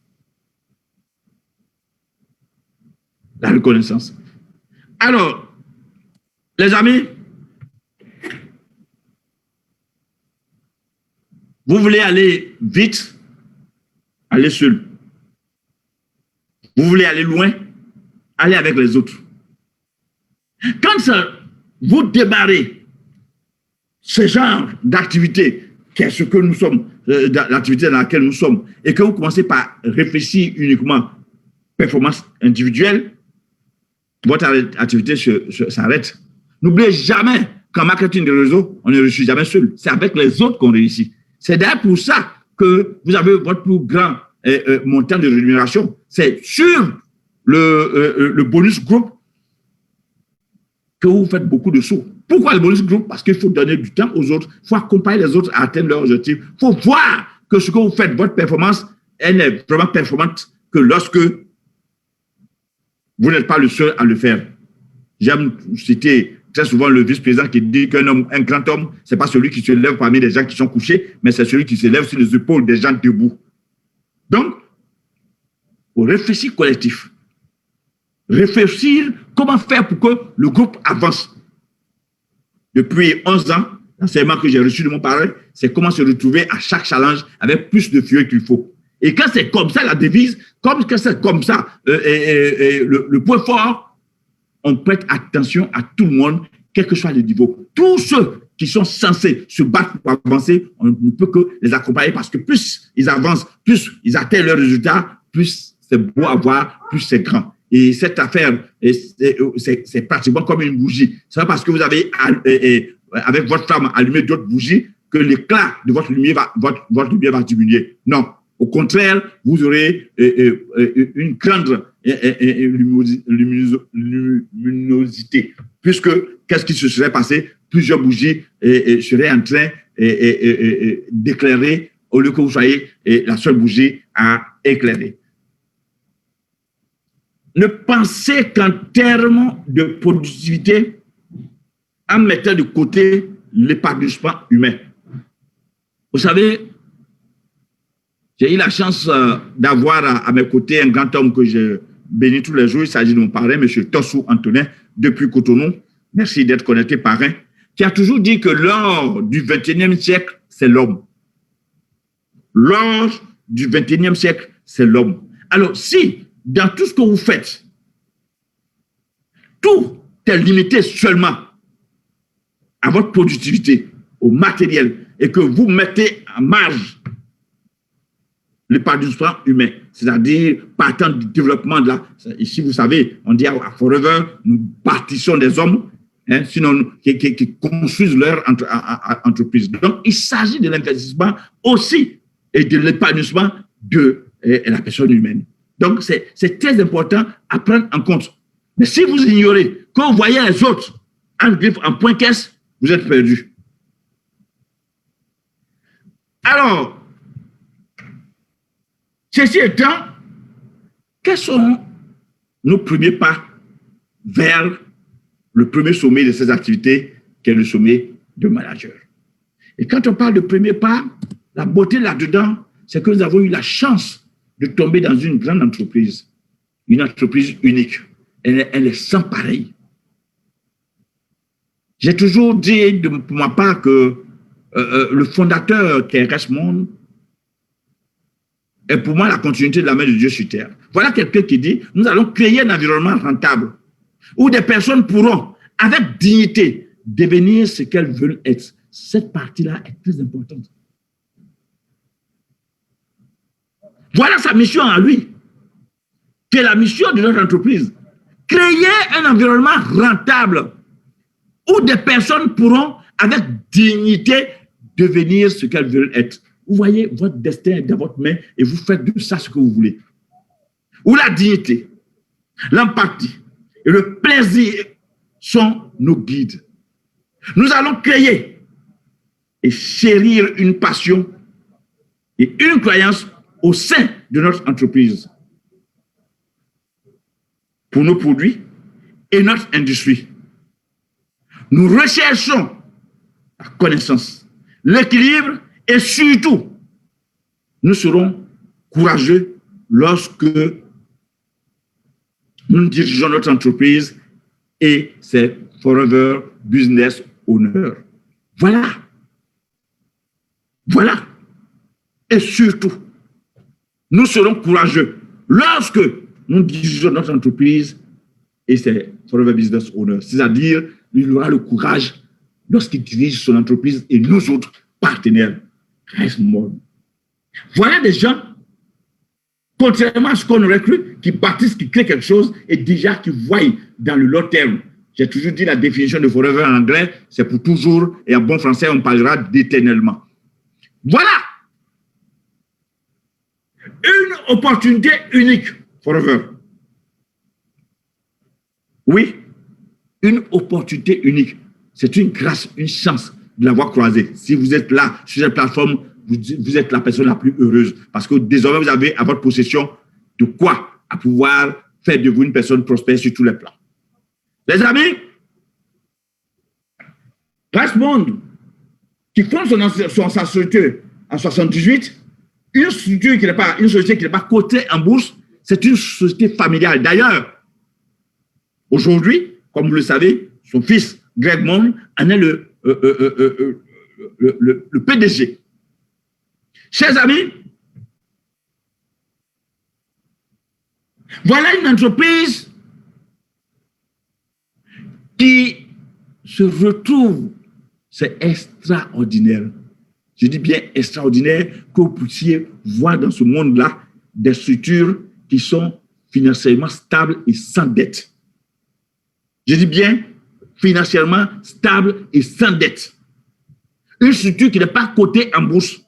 La reconnaissance. Alors, les amis, vous voulez aller vite, allez seul. Vous voulez aller loin, allez avec les autres. Quand ça, vous démarrez ce genre d'activité, qu'est ce que nous sommes, l'activité dans laquelle nous sommes, et que vous commencez par réfléchir uniquement performance individuelle, votre activité s'arrête. N'oubliez jamais qu'en marketing de réseau, on ne réussit jamais seul. C'est avec les autres qu'on réussit. C'est d'ailleurs pour ça que vous avez votre plus grand montant de rémunération. C'est sur le bonus group que vous faites beaucoup de sous. Pourquoi le bonus group? Parce qu'il faut donner du temps aux autres, il faut accompagner les autres à atteindre leurs objectifs. Il faut voir que ce que vous faites, votre performance, elle est vraiment performante que lorsque vous n'êtes pas le seul à le faire. J'aime citer très souvent le vice-président qui dit qu'un homme, un grand homme, ce n'est pas celui qui se lève parmi les gens qui sont couchés, mais c'est celui qui se lève sur les épaules des gens debout. Donc, il faut réfléchir collectif. Réfléchir comment faire pour que le groupe avance. Depuis 11 ans, l'enseignement que j'ai reçu de mon parrain, c'est comment se retrouver à chaque challenge avec plus de fierté qu'il faut. Et quand c'est comme ça, la devise, comme que c'est comme ça, le point fort, on prête attention à tout le monde, quel que soit le niveau. Tous ceux qui sont censés se battre pour avancer, on ne peut que les accompagner parce que plus ils avancent, plus ils atteignent leurs résultats, plus c'est beau à voir, plus c'est grand. Et cette affaire, c'est pratiquement comme une bougie. C'est pas parce que vous avez, avec votre femme, allumé d'autres bougies que l'éclat de votre lumière va diminuer. Non. Au contraire, vous aurez une grande luminosité. Puisque, qu'est-ce qui se serait passé? Plusieurs bougies seraient en train d'éclairer au lieu que vous soyez la seule bougie à éclairer. Ne pensez qu'en termes de productivité en mettant de côté l'épanouissement humain. Vous savez, j'ai eu la chance d'avoir à mes côtés un grand homme que je bénis tous les jours. Il s'agit de mon parrain, M. Tossou Antonin, depuis Cotonou. Merci d'être connecté, parrain. Qui a toujours dit que l'or du XXIe siècle, c'est l'homme. L'or du XXIe siècle, c'est l'homme. Alors, si dans tout ce que vous faites, tout est limité seulement à votre productivité, au matériel, et que vous mettez en marge l'épanouissement humain, c'est-à-dire partant du développement de la... Ici, vous savez, on dit à Forever, nous bâtissons des hommes, hein, sinon qui construisent leur entreprise. Donc, il s'agit de l'investissement aussi et de l'épanouissement de la personne humaine. Donc, c'est très important à prendre en compte. Mais si vous ignorez, quand vous voyez les autres en point caisse, vous êtes perdu. Alors, ceci étant, quels sont nos premiers pas vers le premier sommet de ces activités, qui est le sommet de manager? Et quand on parle de premier pas, la beauté là-dedans, c'est que nous avons eu la chance de tomber dans une grande entreprise, une entreprise unique. Elle est sans pareil. J'ai toujours dit pour ma part que le fondateur KRS Monde est pour moi la continuité de la main de Dieu sur terre. Voilà quelqu'un qui dit, nous allons créer un environnement rentable où des personnes pourront, avec dignité, devenir ce qu'elles veulent être. Cette partie-là est très importante. Voilà sa mission à lui, qui est la mission de notre entreprise. Créer un environnement rentable où des personnes pourront, avec dignité, devenir ce qu'elles veulent être. Vous voyez, votre destin est dans votre main et vous faites de ça ce que vous voulez. Où la dignité, l'empathie et le plaisir sont nos guides. Nous allons créer et chérir une passion et une croyance au sein de notre entreprise pour nos produits et notre industrie. Nous recherchons la connaissance, l'équilibre et surtout, nous serons courageux lorsque nous dirigeons notre entreprise et c'est Forever Business Owner. Voilà. Voilà. Et surtout, nous serons courageux lorsque nous dirigeons notre entreprise et c'est Forever Business Owner. C'est-à-dire, il aura le courage lorsqu'il dirige son entreprise et nous autres partenaires. Voilà des gens, contrairement à ce qu'on aurait cru, qui bâtissent, qui créent quelque chose et déjà qui voient dans le long terme. J'ai toujours dit la définition de Forever en anglais, c'est pour toujours, et en bon français, on parlera d'éternellement. Voilà une opportunité unique, Forever. Oui, une opportunité unique. C'est une grâce, une chance de l'avoir croisé. Si vous êtes là, sur cette plateforme, vous êtes la personne la plus heureuse. Parce que désormais, vous avez à votre possession de quoi à pouvoir faire de vous une personne prospère sur tous les plans. Les amis, Richemont, qui fonde sa structure en 78, une structure qui n'est pas, une société qui n'est pas cotée en bourse, c'est une société familiale. D'ailleurs, aujourd'hui, comme vous le savez, son fils, Greg Mond, en est le PDG. Chers amis, voilà une entreprise qui se retrouve, c'est extraordinaire. Je dis bien extraordinaire que vous puissiez voir dans ce monde-là des structures qui sont financièrement stables et sans dette. Je dis bien financièrement stable et sans dette. Une structure qui n'est pas cotée en bourse,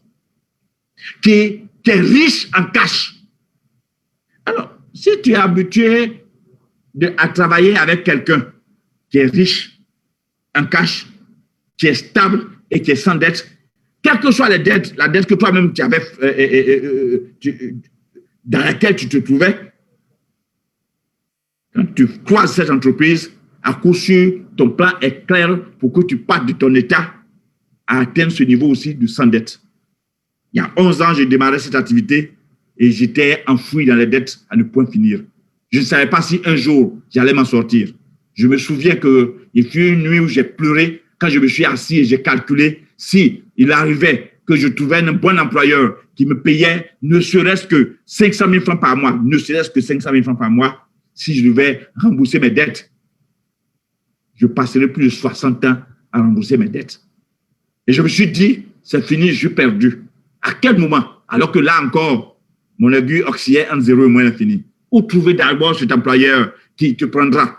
qui est riche en cash. Alors, si tu es habitué à travailler avec quelqu'un qui est riche en cash, qui est stable et qui est sans dette, quelles que soient les dettes, la dette que toi-même tu avais, dans laquelle tu te trouvais, quand tu croises cette entreprise, à coup sûr, ton plan est clair pour que tu partes de ton état à atteindre ce niveau aussi de sans dette. Il y a 11 ans, j'ai démarré cette activité et j'étais enfoui dans les dettes à ne point finir. Je ne savais pas si un jour j'allais m'en sortir. Je me souviens qu'il fut une nuit où j'ai pleuré quand je me suis assis et j'ai calculé si il arrivait que je trouvais un bon employeur qui me payait ne serait-ce que 500 000 francs par mois, ne serait-ce que 500 000 francs par mois, si je devais rembourser mes dettes, je passerais plus de 60 ans à rembourser mes dettes. Et je me suis dit, c'est fini, je suis perdu. À quel moment? Alors que là encore, mon aiguille auxiliaire entre 0 et moins l'infini. Où trouver d'abord cet employeur qui te prendra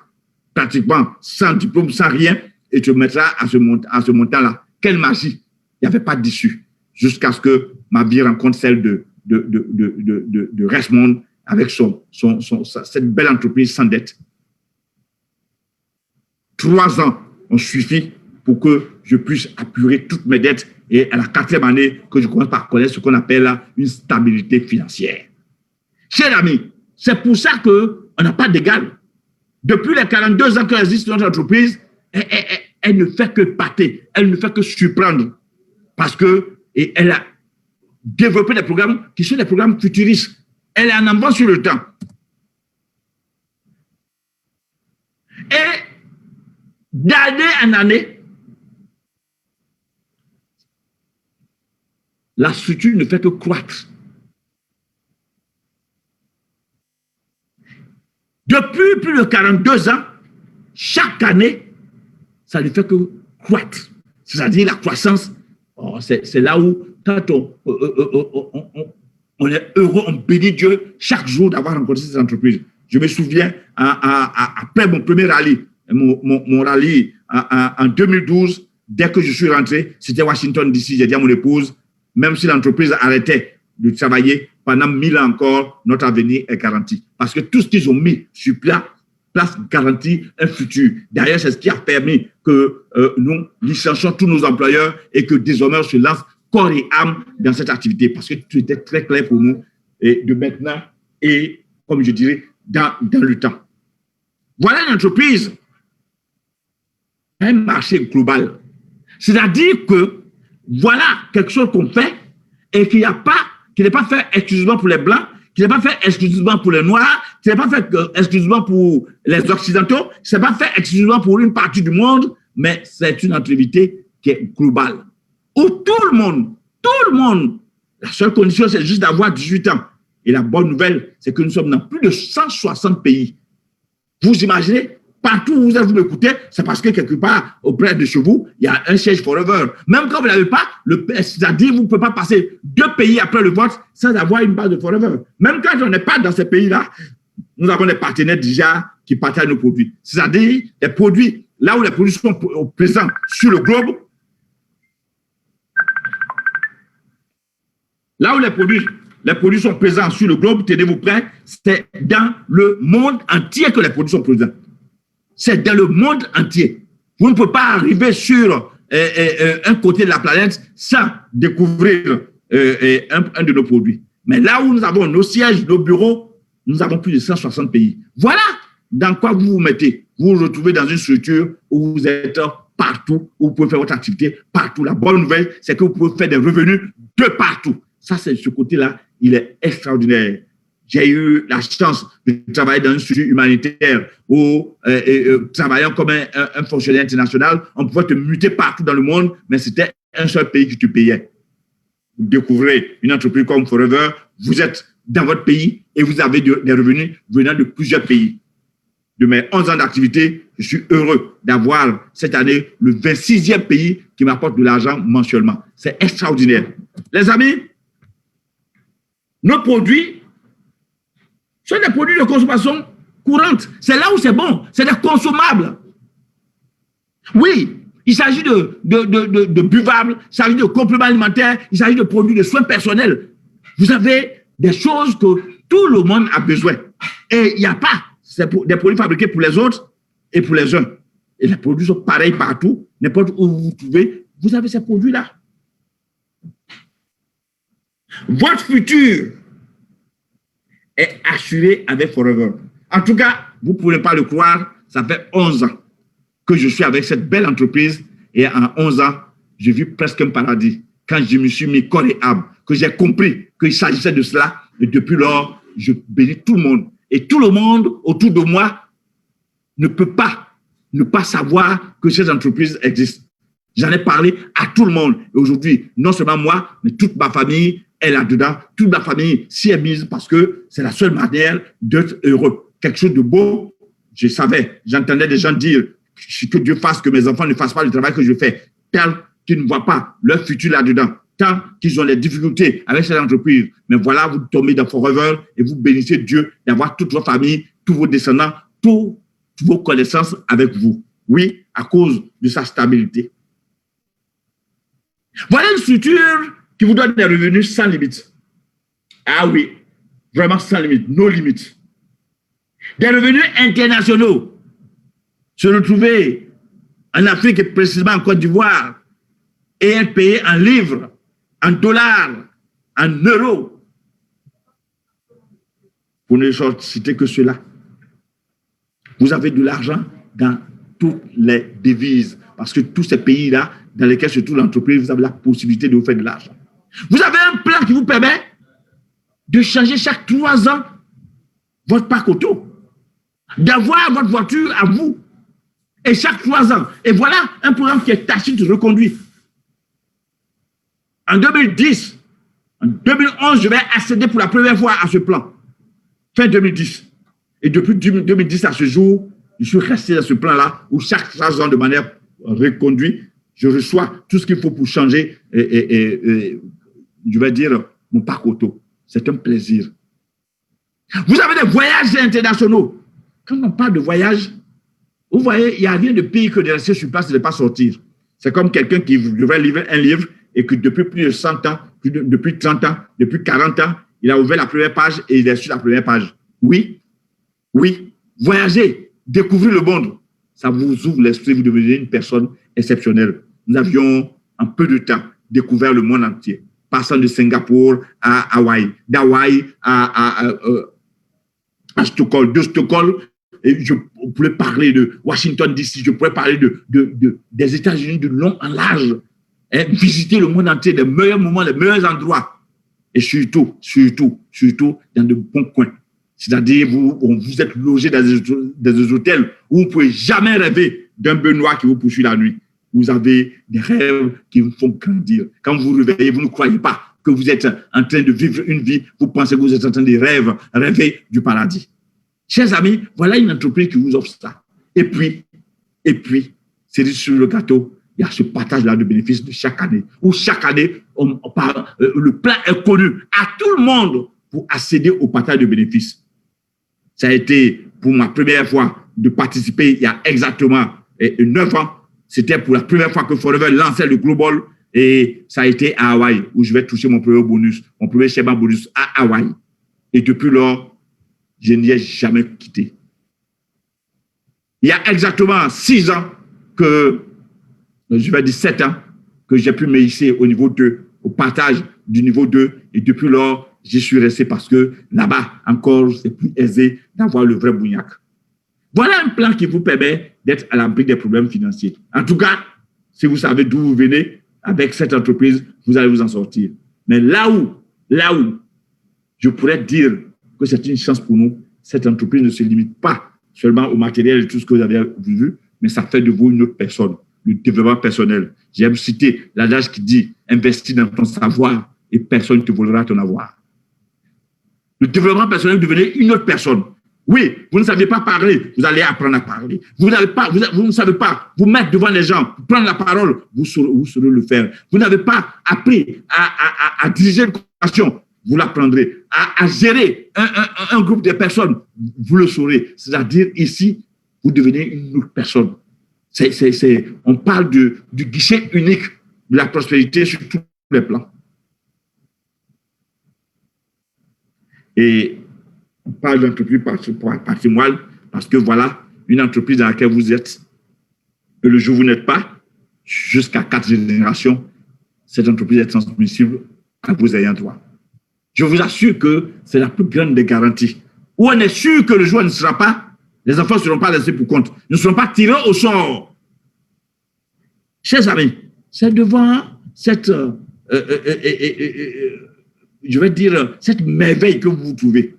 pratiquement sans diplôme, sans rien, et te mettra à ce montant-là. Quelle magie! Il n'y avait pas d'issue. Jusqu'à ce que ma vie rencontre celle de Richemont avec cette belle entreprise sans dette. 3 ans ont suffi pour que je puisse apurer toutes mes dettes et à la 4e année que je commence par connaître ce qu'on appelle une stabilité financière. Chers amis, c'est pour ça qu'on n'a pas d'égal. Depuis les 42 ans qu'elle existe notre entreprise, elle ne fait que pâter, elle ne fait que surprendre parce qu'elle a développé des programmes qui sont des programmes futuristes. Elle est en avance sur le temps. Et d'année en année, la structure ne fait que croître. Depuis plus de 42 ans, chaque année, ça ne fait que croître. C'est-à-dire la croissance, c'est là où, quand on est heureux, on bénit Dieu chaque jour d'avoir rencontré cette entreprise. Je me souviens, après mon premier rallye, mon rallye en 2012, dès que je suis rentré, c'était Washington DC, j'ai dit à mon épouse, même si l'entreprise arrêtait de travailler, pendant 1000 ans encore, notre avenir est garanti. Parce que tout ce qu'ils ont mis sur place garantit un futur. D'ailleurs, c'est ce qui a permis que nous licencions tous nos employeurs et que désormais on se lance corps et âme dans cette activité. Parce que tout était très clair pour nous et de maintenant et, comme je dirais, dans le temps. Voilà une entreprise, un marché global. C'est-à-dire que voilà quelque chose qu'on fait et qu'il n'y a pas, qui n'est pas fait exclusivement pour les Blancs, qui n'est pas fait exclusivement pour les Noirs, c'est pas fait exclusivement pour les Occidentaux, c'est pas fait exclusivement pour une partie du monde, mais c'est une activité qui est globale. Où tout le monde, la seule condition, c'est juste d'avoir 18 ans. Et la bonne nouvelle, c'est que nous sommes dans plus de 160 pays. Vous imaginez, partout où vous m'écoutez, c'est parce que quelque part, auprès de chez vous, il y a un siège Forever. Même quand vous n'avez pas, c'est-à-dire vous ne pouvez pas passer 2 pays après le vote sans avoir une base de Forever. Même quand on n'est pas dans ces pays-là, nous avons des partenaires déjà qui partagent nos produits. C'est-à-dire des produits, là où les produits sont présents sur le globe, là où les produits sont présents sur le globe, tenez-vous prêts, c'est dans le monde entier que les produits sont présents. C'est dans le monde entier. Vous ne pouvez pas arriver sur un côté de la planète sans découvrir un de nos produits. Mais là où nous avons nos sièges, nos bureaux, nous avons plus de 160 pays. Voilà dans quoi vous vous mettez. Vous vous retrouvez dans une structure où vous êtes partout, où vous pouvez faire votre activité partout. La bonne nouvelle, c'est que vous pouvez faire des revenus de partout. Ça, c'est ce côté-là, il est extraordinaire. J'ai eu la chance de travailler dans une structure humanitaire où, travaillant comme un fonctionnaire international, on pouvait te muter partout dans le monde, mais c'était un seul pays qui te payait. Vous découvrez une entreprise comme Forever, vous êtes dans votre pays et vous avez des revenus venant de plusieurs pays. De mes 11 ans d'activité, je suis heureux d'avoir cette année le 26e pays qui m'apporte de l'argent mensuellement. C'est extraordinaire. Les amis, nos produits sont des produits de consommation courante. C'est là où c'est bon. C'est des consommables. Oui, il s'agit de buvables, il s'agit de compléments alimentaires, il s'agit de produits de soins personnels. Vous avez des choses que tout le monde a besoin. Et il n'y a pas des produits fabriqués pour les autres et pour les uns. Et les produits sont pareils partout. N'importe où vous vous trouvez, vous avez ces produits-là. Votre futur est assuré avec Forever. En tout cas, vous ne pouvez pas le croire, ça fait 11 ans que je suis avec cette belle entreprise et en 11 ans, j'ai vu presque un paradis. Quand je me suis mis corps et âme, que j'ai compris qu'il s'agissait de cela, et depuis lors, je bénis tout le monde. Et tout le monde autour de moi ne peut pas ne pas savoir que ces entreprises existent. J'en ai parlé à tout le monde. Et aujourd'hui, non seulement moi, mais toute ma famille est là-dedans. Toute ma famille s'y est mise parce que c'est la seule manière d'être heureux. Quelque chose de beau, je savais, j'entendais des gens dire que Dieu fasse que mes enfants ne fassent pas le travail que je fais, tel qu'ils ne voient pas leur futur là-dedans, tant qu'ils ont des difficultés avec cette entreprise. Mais voilà, vous tombez dans Forever et vous bénissez Dieu d'avoir toute votre famille, tous vos descendants, toutes vos connaissances avec vous. Oui, à cause de sa stabilité. Voilà une structure qui vous donne des revenus sans limite. Ah oui, vraiment sans limite, no limite. Des revenus internationaux. Se retrouver en Afrique et précisément en Côte d'Ivoire et être payé en livres, en dollars, en euros. Pour ne citer que cela. Vous avez de l'argent dans toutes les devises. Parce que tous ces pays-là, dans lesquels se trouve l'entreprise, vous avez la possibilité de vous faire de l'argent. Vous avez un plan qui vous permet de changer chaque 3 ans votre parc auto, d'avoir votre voiture à vous, et chaque 3 ans. Et voilà un programme qui est tacite reconduit. En 2010, en 2011, je vais accéder pour la première fois à ce plan. Fin 2010. Et depuis 2010 à ce jour, je suis resté dans ce plan-là où chaque 3 ans, de manière reconduite, je reçois tout ce qu'il faut pour changer je vais dire, mon parc auto. C'est un plaisir. Vous avez des voyages internationaux. Quand on parle de voyage, vous voyez, il n'y a rien de pire que de rester sur place et de ne pas sortir. C'est comme quelqu'un qui devrait lire un livre et que depuis plus de 100 ans, depuis 30 ans, depuis 40 ans, il a ouvert la première page et il est sur la première page. Oui, oui, voyager, découvrir le monde, ça vous ouvre l'esprit, vous devenez une personne exceptionnelle. Nous avions, en peu de temps, découvert le monde entier, passant de Singapour à Hawaï, d'Hawaï à Stockholm, de Stockholm, et je pourrais parler de Washington DC, je pourrais parler des États-Unis de long en large, hein, visiter le monde entier, les meilleurs moments, les meilleurs endroits, et surtout, dans de bons coins. C'est-à-dire, vous êtes logé dans des hôtels où vous ne pouvez jamais rêver d'un Benoît qui vous poursuit la nuit. Vous avez des rêves qui vous font grandir. Quand vous vous réveillez, vous ne croyez pas que vous êtes en train de vivre une vie. Vous pensez que vous êtes en train de rêver du paradis. Chers amis, voilà une entreprise qui vous offre ça. Et puis, c'est sur le gâteau, il y a ce partage-là de bénéfices de chaque année, où chaque année, le plan est connu à tout le monde pour accéder au partage de bénéfices. Ça a été pour ma première fois de participer il y a exactement 9 ans. C'était pour la première fois que Forever lançait le Global et ça a été à Hawaï où je vais toucher mon premier bonus, mon premier Sheba bonus à Hawaï. Et depuis lors, je n'y ai jamais quitté. Il y a exactement 6 ans que, je vais dire 7 ans, que j'ai pu me hisser au niveau 2, au partage du niveau 2. Et depuis lors, j'y suis resté parce que là-bas, encore, c'est plus aisé d'avoir le vrai bougnac. Voilà un plan qui vous permet d'être à l'abri des problèmes financiers. En tout cas, si vous savez d'où vous venez, avec cette entreprise, vous allez vous en sortir. Mais là où je pourrais dire que c'est une chance pour nous, cette entreprise ne se limite pas seulement au matériel et tout ce que vous avez vu, mais ça fait de vous une autre personne, le développement personnel. J'aime citer l'adage qui dit « Investis dans ton savoir et personne ne te volera ton avoir ». Le développement personnel, devenez une autre personne. Oui, vous ne savez pas parler, vous allez apprendre à parler. Vous ne savez pas vous mettre devant les gens, prendre la parole, vous saurez le faire. Vous n'avez pas appris à diriger une conversation, vous l'apprendrez. À gérer un groupe de personnes, vous le saurez. C'est-à-dire ici, vous devenez une autre personne. On parle du guichet unique de la prospérité sur tous les plans. Et on parle d'entreprise patrimoniale parce que voilà, une entreprise dans laquelle vous êtes, et le jour où vous n'êtes pas, jusqu'à 4 générations, cette entreprise est transmissible à vos ayants droit. Je vous assure que c'est la plus grande des garanties. Où on est sûr que le jour où on ne sera pas, les enfants ne seront pas laissés pour compte, ne seront pas tirés au sort. Chers amis, c'est devant cette, je vais dire, cette merveille que vous vous trouvez.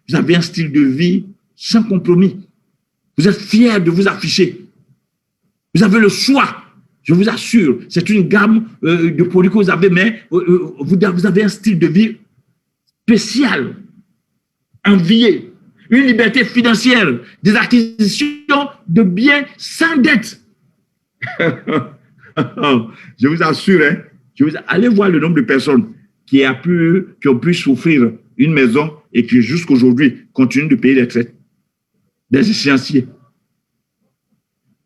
Vous avez un style de vie sans compromis. Vous êtes fiers de vous afficher. Vous avez le choix. Je vous assure, c'est une gamme de produits que vous avez, mais vous avez un style de vie spécial, envié, une liberté financière, des acquisitions de biens sans dette. Je vous assure, allez voir le nombre de personnes qui ont pu s'offrir une maison et qui jusqu'à aujourd'hui continuent de payer des traites, des échéanciers.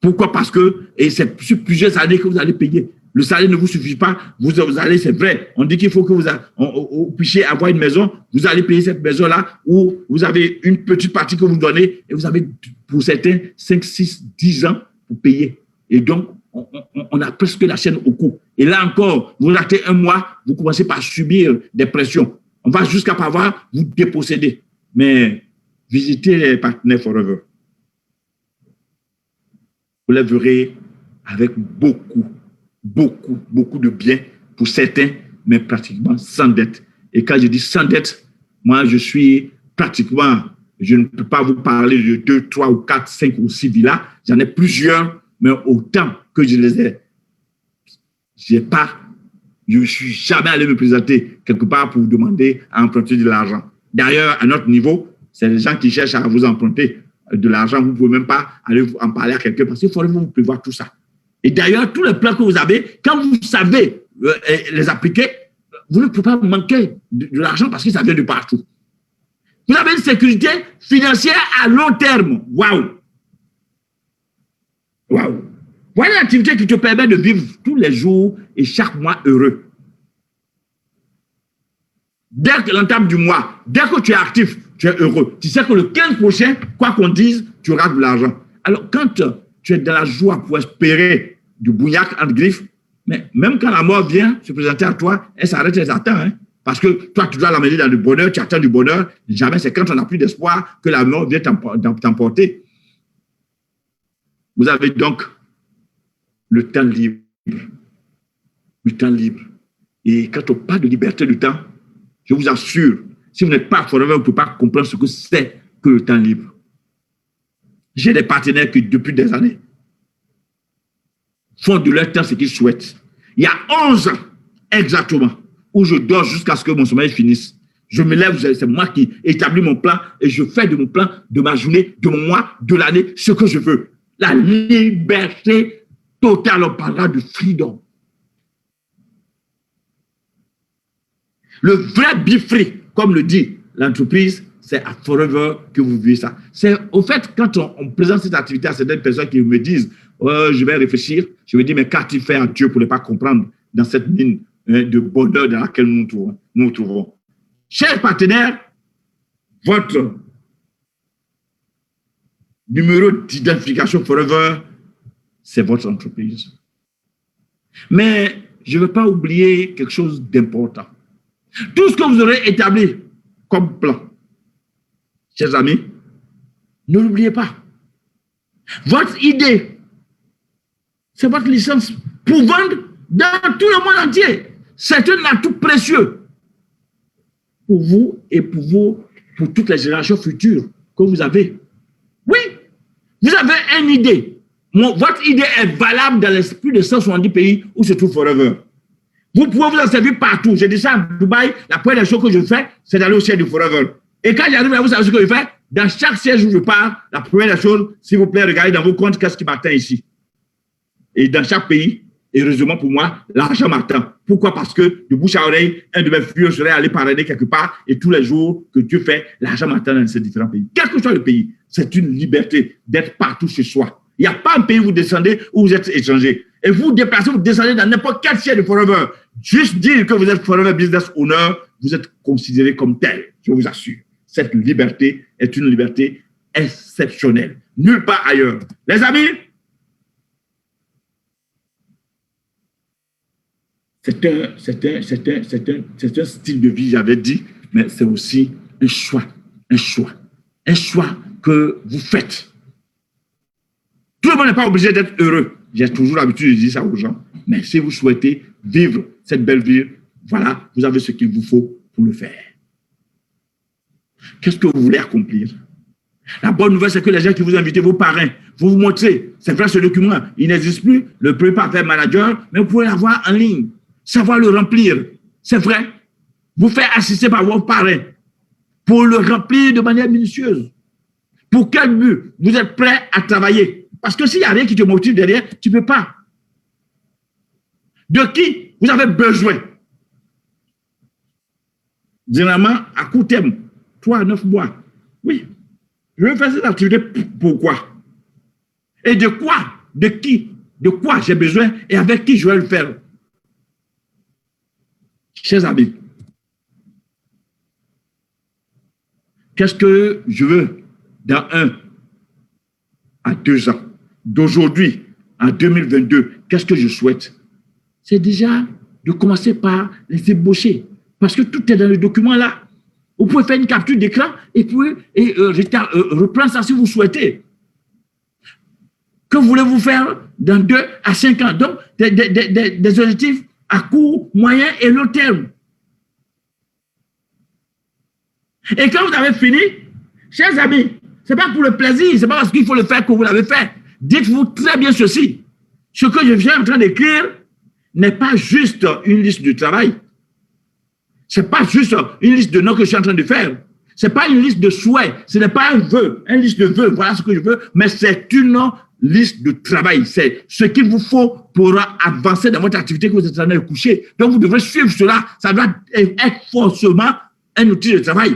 Pourquoi? Parce que c'est sur plusieurs années que vous allez payer. Le salaire ne vous suffit pas. Vous allez, c'est vrai, on dit qu'il faut que vous puissiez avoir une maison. Vous allez payer cette maison-là où vous avez une petite partie que vous donnez et vous avez, pour certains, 5, 6, 10 ans pour payer. Et donc, on a presque la chaîne au cou. Et là encore, vous ratez un mois, vous commencez par subir des pressions. On va jusqu'à pouvoir vous déposséder. Mais visitez les partenaires Forever. Vous les verrez avec beaucoup de biens pour certains, mais pratiquement sans dette. Et quand je dis sans dette, moi, je suis pratiquement, je ne peux pas vous parler de 2, 3 ou 4, 5 ou 6 villas. J'en ai plusieurs, mais autant que je les ai, je ne suis jamais allé me présenter quelque part pour vous demander à emprunter de l'argent. D'ailleurs, à notre niveau, c'est les gens qui cherchent à vous emprunter de l'argent. Vous ne pouvez même pas aller en parler à quelqu'un parce qu'il faut vous prévoir tout ça. Et d'ailleurs, tous les plans que vous avez, quand vous savez les appliquer, vous ne pouvez pas manquer de l'argent parce que ça vient de partout. Vous avez une sécurité financière à long terme. Waouh! Waouh! Voilà l'activité qui te permet de vivre tous les jours et chaque mois heureux. Dès que l'entame du mois, dès que tu es actif, tu es heureux. Tu sais que le 15 prochain, quoi qu'on dise, tu auras de l'argent. Alors, quand tu es dans la joie pour espérer du bougnac entre griffes, mais même quand la mort vient se présenter à toi, elle s'arrête, elle attend. Hein? Parce que toi, tu dois l'amener dans le bonheur, tu attends du bonheur. Jamais, c'est quand on n'a plus d'espoir que la mort vient t'emporter. Vous avez donc le temps libre. Le temps libre. Et quand on parle de liberté du temps, je vous assure, Si vous n'êtes pas forever, vous ne pouvez pas comprendre ce que c'est que le temps libre. J'ai des partenaires qui, depuis des années, font de leur temps ce qu'ils souhaitent. Il y a 11 ans, exactement, où je dors jusqu'à ce que mon sommeil finisse. Je me lève, c'est moi qui établis mon plan et je fais de mon plan, de ma journée, de mon mois, de l'année, ce que je veux. La liberté totale, on parlera de freedom. Le vrai be free, comme le dit l'entreprise, c'est à forever que vous vivez ça. C'est au fait, quand on présente cette activité à certaines personnes qui me disent je vais réfléchir, je me dis, mais qu'as-tu fait à Dieu pour ne pas comprendre dans cette mine de bonheur dans laquelle nous nous trouvons. Chers partenaires, votre numéro d'identification forever, c'est votre entreprise. Mais je ne veux pas oublier quelque chose d'important. Tout ce que vous aurez établi comme plan, chers amis, ne l'oubliez pas. Votre idée, c'est votre licence pour vendre dans tout le monde entier. C'est un atout précieux pour vous et pour toutes les générations futures que vous avez. Oui, vous avez une idée. Votre idée est valable dans les plus de 170 pays où se trouve Forever. Vous pouvez vous en servir partout. J'ai dit ça à Dubaï, la première chose que je fais, c'est d'aller au siège de Forever. Et quand j'arrive là, vous savez ce que je fais? Dans chaque siège où je pars, la première chose, s'il vous plaît, regardez dans vos comptes qu'est-ce qui m'attend ici. Et dans chaque pays, heureusement pour moi, l'argent m'attend. Pourquoi? Parce que de bouche à oreille, un de mes vieux serait allé parrainer quelque part et tous les jours que Dieu fait, l'argent m'attend dans ces différents pays. Quel que soit le pays, c'est une liberté d'être partout chez soi. Il n'y a pas un pays où vous descendez où vous êtes étranger. Et vous déplacez, vous descendez dans n'importe quel siège de Forever. Juste dire que vous êtes Forever Business Owner, vous êtes considéré comme tel, je vous assure. Cette liberté est une liberté exceptionnelle. Nulle part ailleurs. Les amis, c'est un style de vie, j'avais dit, mais c'est aussi un choix que vous faites. Tout le monde n'est pas obligé d'être heureux. J'ai toujours l'habitude de dire ça aux gens. Mais si vous souhaitez vivre cette belle vie, voilà, vous avez ce qu'il vous faut pour le faire. Qu'est-ce que vous voulez accomplir? La bonne nouvelle, c'est que les gens qui vous invitent, vos parrains, vous montrez, c'est vrai, ce document, il n'existe plus, le ne pouvez pas faire manager, mais vous pouvez l'avoir en ligne, savoir le remplir. C'est vrai. Vous faire assister par vos parrains pour le remplir de manière minutieuse. Pour quel but? Vous êtes prêt à travailler? Parce que s'il n'y a rien qui te motive derrière, tu ne peux pas. De qui vous avez besoin? Généralement, à court terme, 3 à 9 mois. Oui. Je vais faire cette activité. Pourquoi? Et de quoi? De qui? De quoi j'ai besoin et avec qui je vais le faire? Chers amis, qu'est-ce que je veux dans 1 à 2 ans? D'aujourd'hui, en 2022, qu'est-ce que je souhaite? C'est déjà de commencer par les ébaucher. Parce que tout est dans le document là. Vous pouvez faire une capture d'écran et puis reprendre ça si vous souhaitez. Que voulez-vous faire dans 2 à 5 ans? Donc, des objectifs à court, moyen et long terme. Et quand vous avez fini, chers amis, ce n'est pas pour le plaisir, ce n'est pas parce qu'il faut le faire que vous l'avez fait. Dites-vous très bien ceci. Ce que je suis en train d'écrire n'est pas juste une liste de travail. Ce n'est pas juste une liste de noms que je suis en train de faire. Ce n'est pas une liste de souhaits. Ce n'est pas un vœu, une liste de vœux. Voilà ce que je veux. Mais c'est une liste de travail. C'est ce qu'il vous faut pour avancer dans votre activité que vous êtes en train de coucher. Donc, vous devrez suivre cela. Ça doit être forcément un outil de travail.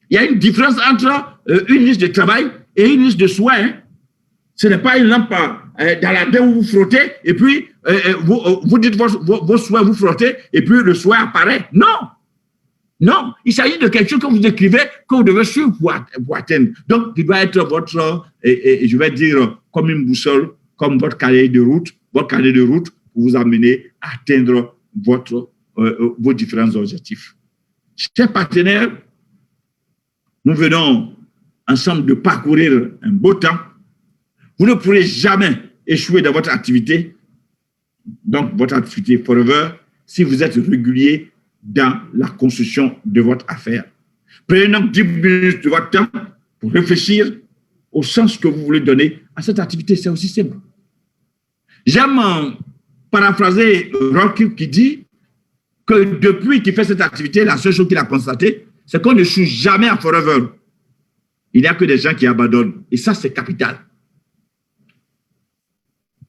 Il y a une différence entre une liste de travail et une liste de souhaits. Hein. Ce n'est pas une lampe dans la main où vous frottez et puis vous dites vos souhaits, vous frottez et puis le souhait apparaît. Non. Non. Il s'agit de quelque chose que vous écrivez, que vous devez suivre pour atteindre. Donc, il doit être votre, je vais dire, comme une boussole, comme votre cahier de route pour vous amener à atteindre vos différents objectifs. Chers partenaires, nous venons ensemble de parcourir un beau temps. Vous ne pourrez jamais échouer dans votre activité, donc votre activité Forever, si vous êtes régulier dans la construction de votre affaire. Prenez donc 10 minutes de votre temps pour réfléchir au sens que vous voulez donner à cette activité. C'est aussi simple. J'aime paraphraser Rocky qui dit que depuis qu'il fait cette activité, la seule chose qu'il a constatée, c'est qu'on ne joue jamais à Forever. Il n'y a que des gens qui abandonnent. Et ça, c'est capital.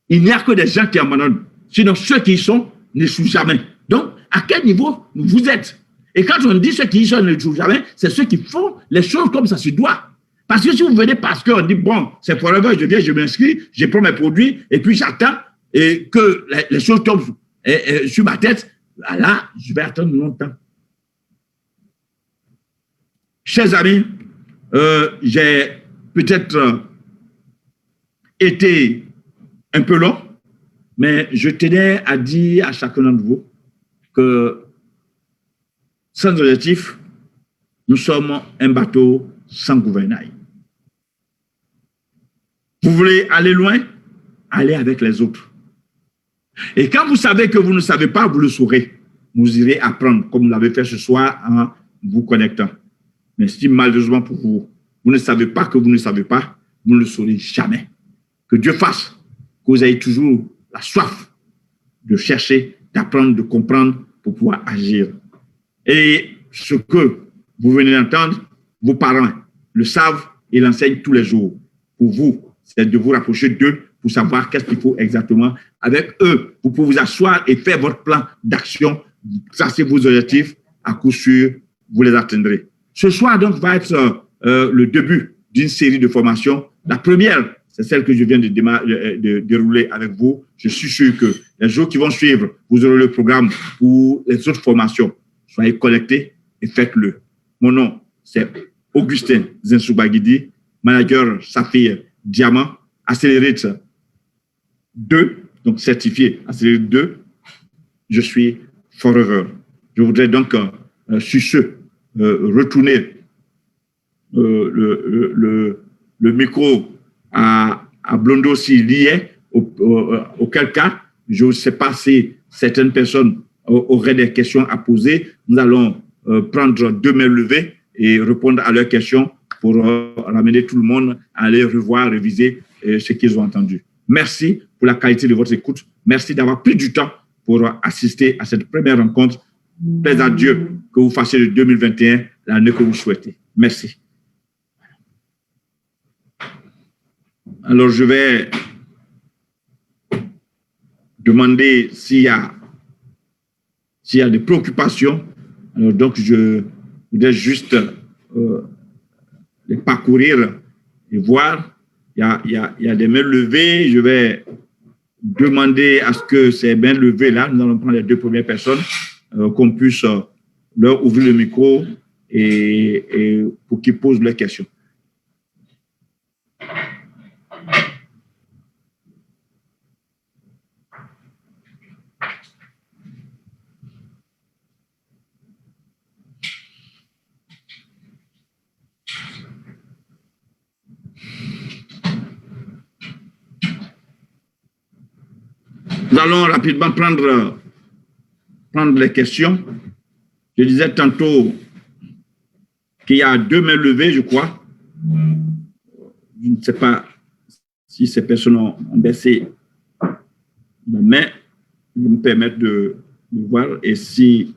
Il n'y a que des gens qui abandonnent. Sinon, ceux qui y sont ne jouent jamais. Donc, à quel niveau vous êtes? Et quand on dit ceux qui y sont ne jouent jamais, c'est ceux qui font les choses comme ça se doit. Parce que si vous venez parce qu'on dit, bon, c'est Forever, je viens, je m'inscris, je prends mes produits, et puis j'attends et que les choses tombent sur ma tête, là, je vais attendre longtemps. Chers amis, j'ai peut-être été un peu long, mais je tenais à dire à chacun d'entre vous que sans objectif, nous sommes un bateau sans gouvernail. Vous voulez aller loin? Allez avec les autres. Et quand vous savez que vous ne savez pas, vous le saurez. Vous irez apprendre, comme vous l'avez fait ce soir en vous connectant. Mais si malheureusement pour vous, vous ne savez pas que vous ne savez pas, vous ne le saurez jamais. Que Dieu fasse que vous ayez toujours la soif de chercher, d'apprendre, de comprendre pour pouvoir agir. Et ce que vous venez d'entendre, vos parents le savent et l'enseignent tous les jours. Pour vous, c'est de vous rapprocher d'eux pour savoir qu'est-ce qu'il faut exactement. Avec eux, vous pouvez vous asseoir et faire votre plan d'action, tracer vos objectifs, à coup sûr, vous les atteindrez. Ce soir, donc, va être le début d'une série de formations. La première, c'est celle que je viens de dérouler avec vous. Je suis sûr que les jours qui vont suivre, vous aurez le programme pour les autres formations. Soyez connectés et faites-le. Mon nom, c'est Augustin Zinsoubagidi, manager Saphir Diamant, Accelerate 2, donc certifié Accelerate 2. Je suis Forever. Je voudrais donc, sur ce, retourner le micro à Blondo s'il y est, auquel cas, je ne sais pas si certaines personnes auraient des questions à poser. Nous allons prendre 2 mains levées et répondre à leurs questions pour ramener tout le monde à aller revoir, réviser ce qu'ils ont entendu. Merci pour la qualité de votre écoute. Merci d'avoir pris du temps pour assister à cette première rencontre. Plaise à Dieu que vous fassiez de 2021 l'année que vous souhaitez. Merci. Alors, je vais demander s'il y a des préoccupations. Alors, donc, je voudrais juste les parcourir et voir. Il y a des mains levées. Je vais demander à ce que ces mains levées-là, nous allons prendre les 2 premières personnes, qu'on puisse leur ouvrir le micro et pour qu'ils posent leurs questions. Nous allons rapidement prendre les questions. Je disais tantôt qu'il y a 2 mains levées, je crois. Je ne sais pas si ces personnes ont baissé la main. Je vais me permettre de voir. Et si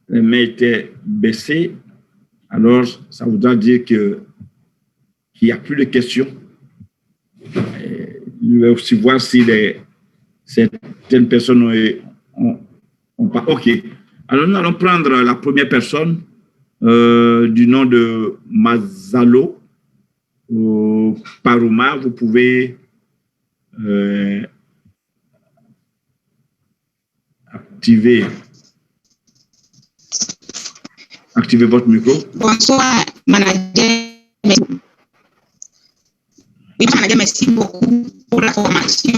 les mains étaient baissées, alors ça voudra dire qu'il n'y a plus de questions. Je vais aussi voir si certaines personnes ont pas. OK. Alors, nous allons prendre la première personne du nom de Mazalo Paruma. Vous pouvez activer votre micro. Bonsoir, manager. Oui, manager, merci beaucoup pour la formation.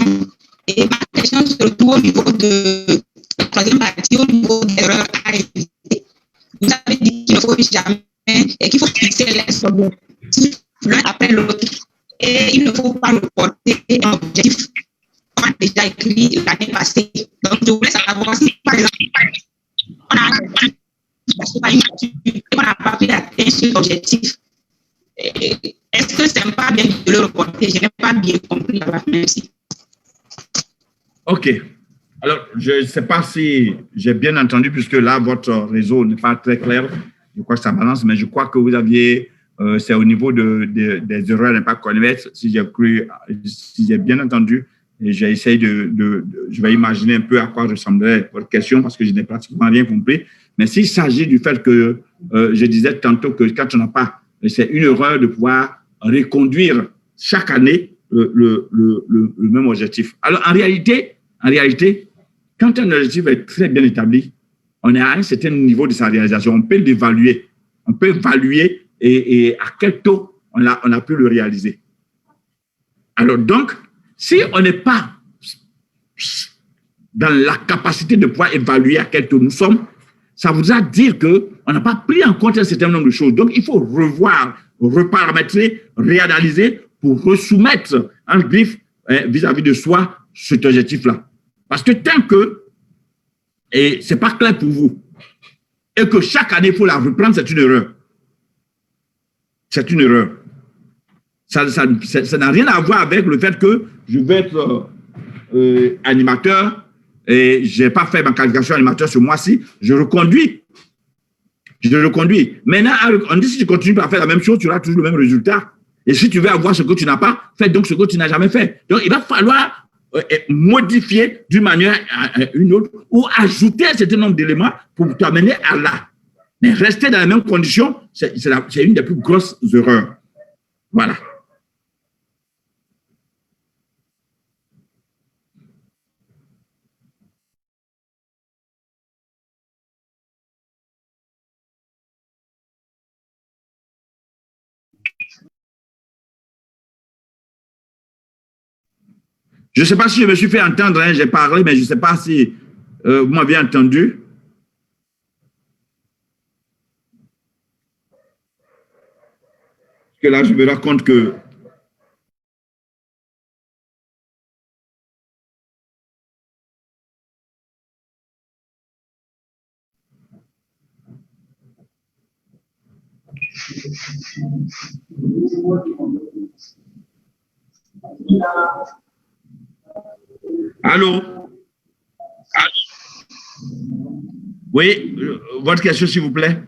Et ma question se retrouve au niveau de la 3e partie, au niveau des erreurs à éviter. Vous avez dit qu'il ne faut jamais et qu'il faut fixer les objectifs l'un après l'autre. Et il ne faut pas reporter un objectif qu'on a déjà écrit l'année passée. Donc, je voulais savoir si, par exemple, on a parce que par une maturité, on n'a pas pu atteindre cet objectif. Est-ce que c'est pas bien de le reporter? Je n'ai pas bien compris. Merci. OK. Alors, je ne sais pas si j'ai bien entendu, puisque là, votre réseau n'est pas très clair. Je crois que ça balance, mais je crois que vous aviez, c'est au niveau des erreurs d'impact convexe, si j'ai bien entendu, et j'ai essayé je vais imaginer un peu à quoi ressemblerait votre question, parce que je n'ai pratiquement rien compris. Mais s'il s'agit du fait que je disais tantôt que quand on n'a pas, c'est une erreur de pouvoir reconduire chaque année le même objectif. Alors, en réalité, quand un objectif est très bien établi, on est à un certain niveau de sa réalisation. On peut l'évaluer. On peut évaluer et à quel taux on a pu le réaliser. Alors donc, si on n'est pas dans la capacité de pouvoir évaluer à quel taux nous sommes, ça voudra dire qu'on n'a pas pris en compte un certain nombre de choses. Donc, il faut revoir, reparamétrer, réanalyser pour resoumettre en griffe vis-à-vis de soi cet objectif-là. Parce que tant que ce n'est pas clair pour vous et que chaque année, il faut la reprendre, c'est une erreur. C'est une erreur. Ça n'a rien à voir avec le fait que je vais être animateur et je n'ai pas fait ma qualification animateur ce mois-ci, je reconduis. Maintenant, on dit si tu continues à faire la même chose, tu auras toujours le même résultat. Et si tu veux avoir ce que tu n'as pas, fais donc ce que tu n'as jamais fait. Donc, il va falloir modifier d'une manière à une autre ou ajouter un certain nombre d'éléments pour t'amener à là. Mais rester dans les mêmes conditions, c'est une des plus grosses erreurs. Voilà. Je ne sais pas si je me suis fait entendre, hein, j'ai parlé, mais je ne sais pas si vous m'avez entendu. Parce que là, je me rends compte que... Allô? Oui, votre question, s'il vous plaît.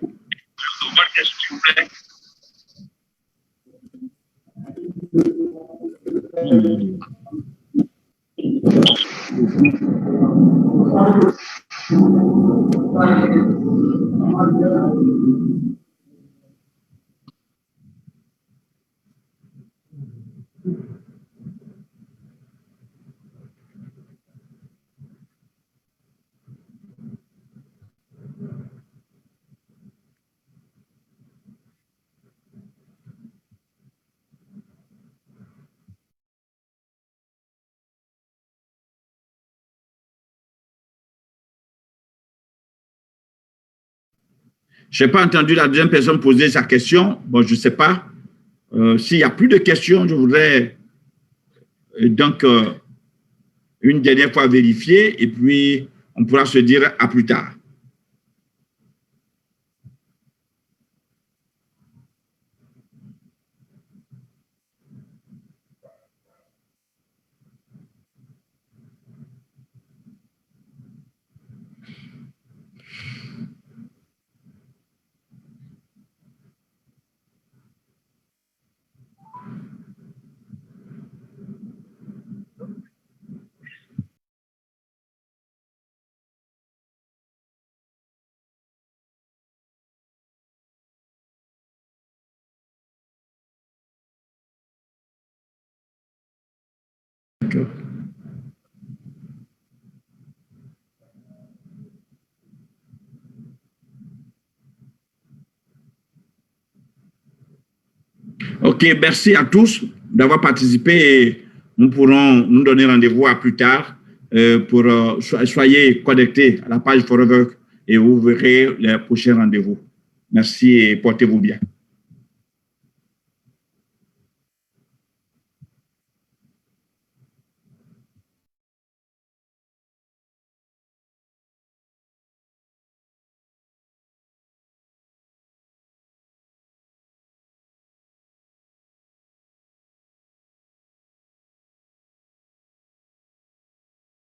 Je n'ai pas entendu la deuxième personne poser sa question. Bon, je ne sais pas. S'il n'y a plus de questions, je voudrais donc une dernière fois vérifier et puis on pourra se dire à plus tard. OK, merci à tous d'avoir participé et nous pourrons nous donner rendez-vous à plus tard pour soyez connectés à la page Forever et vous verrez les prochains rendez-vous. Merci et portez-vous bien.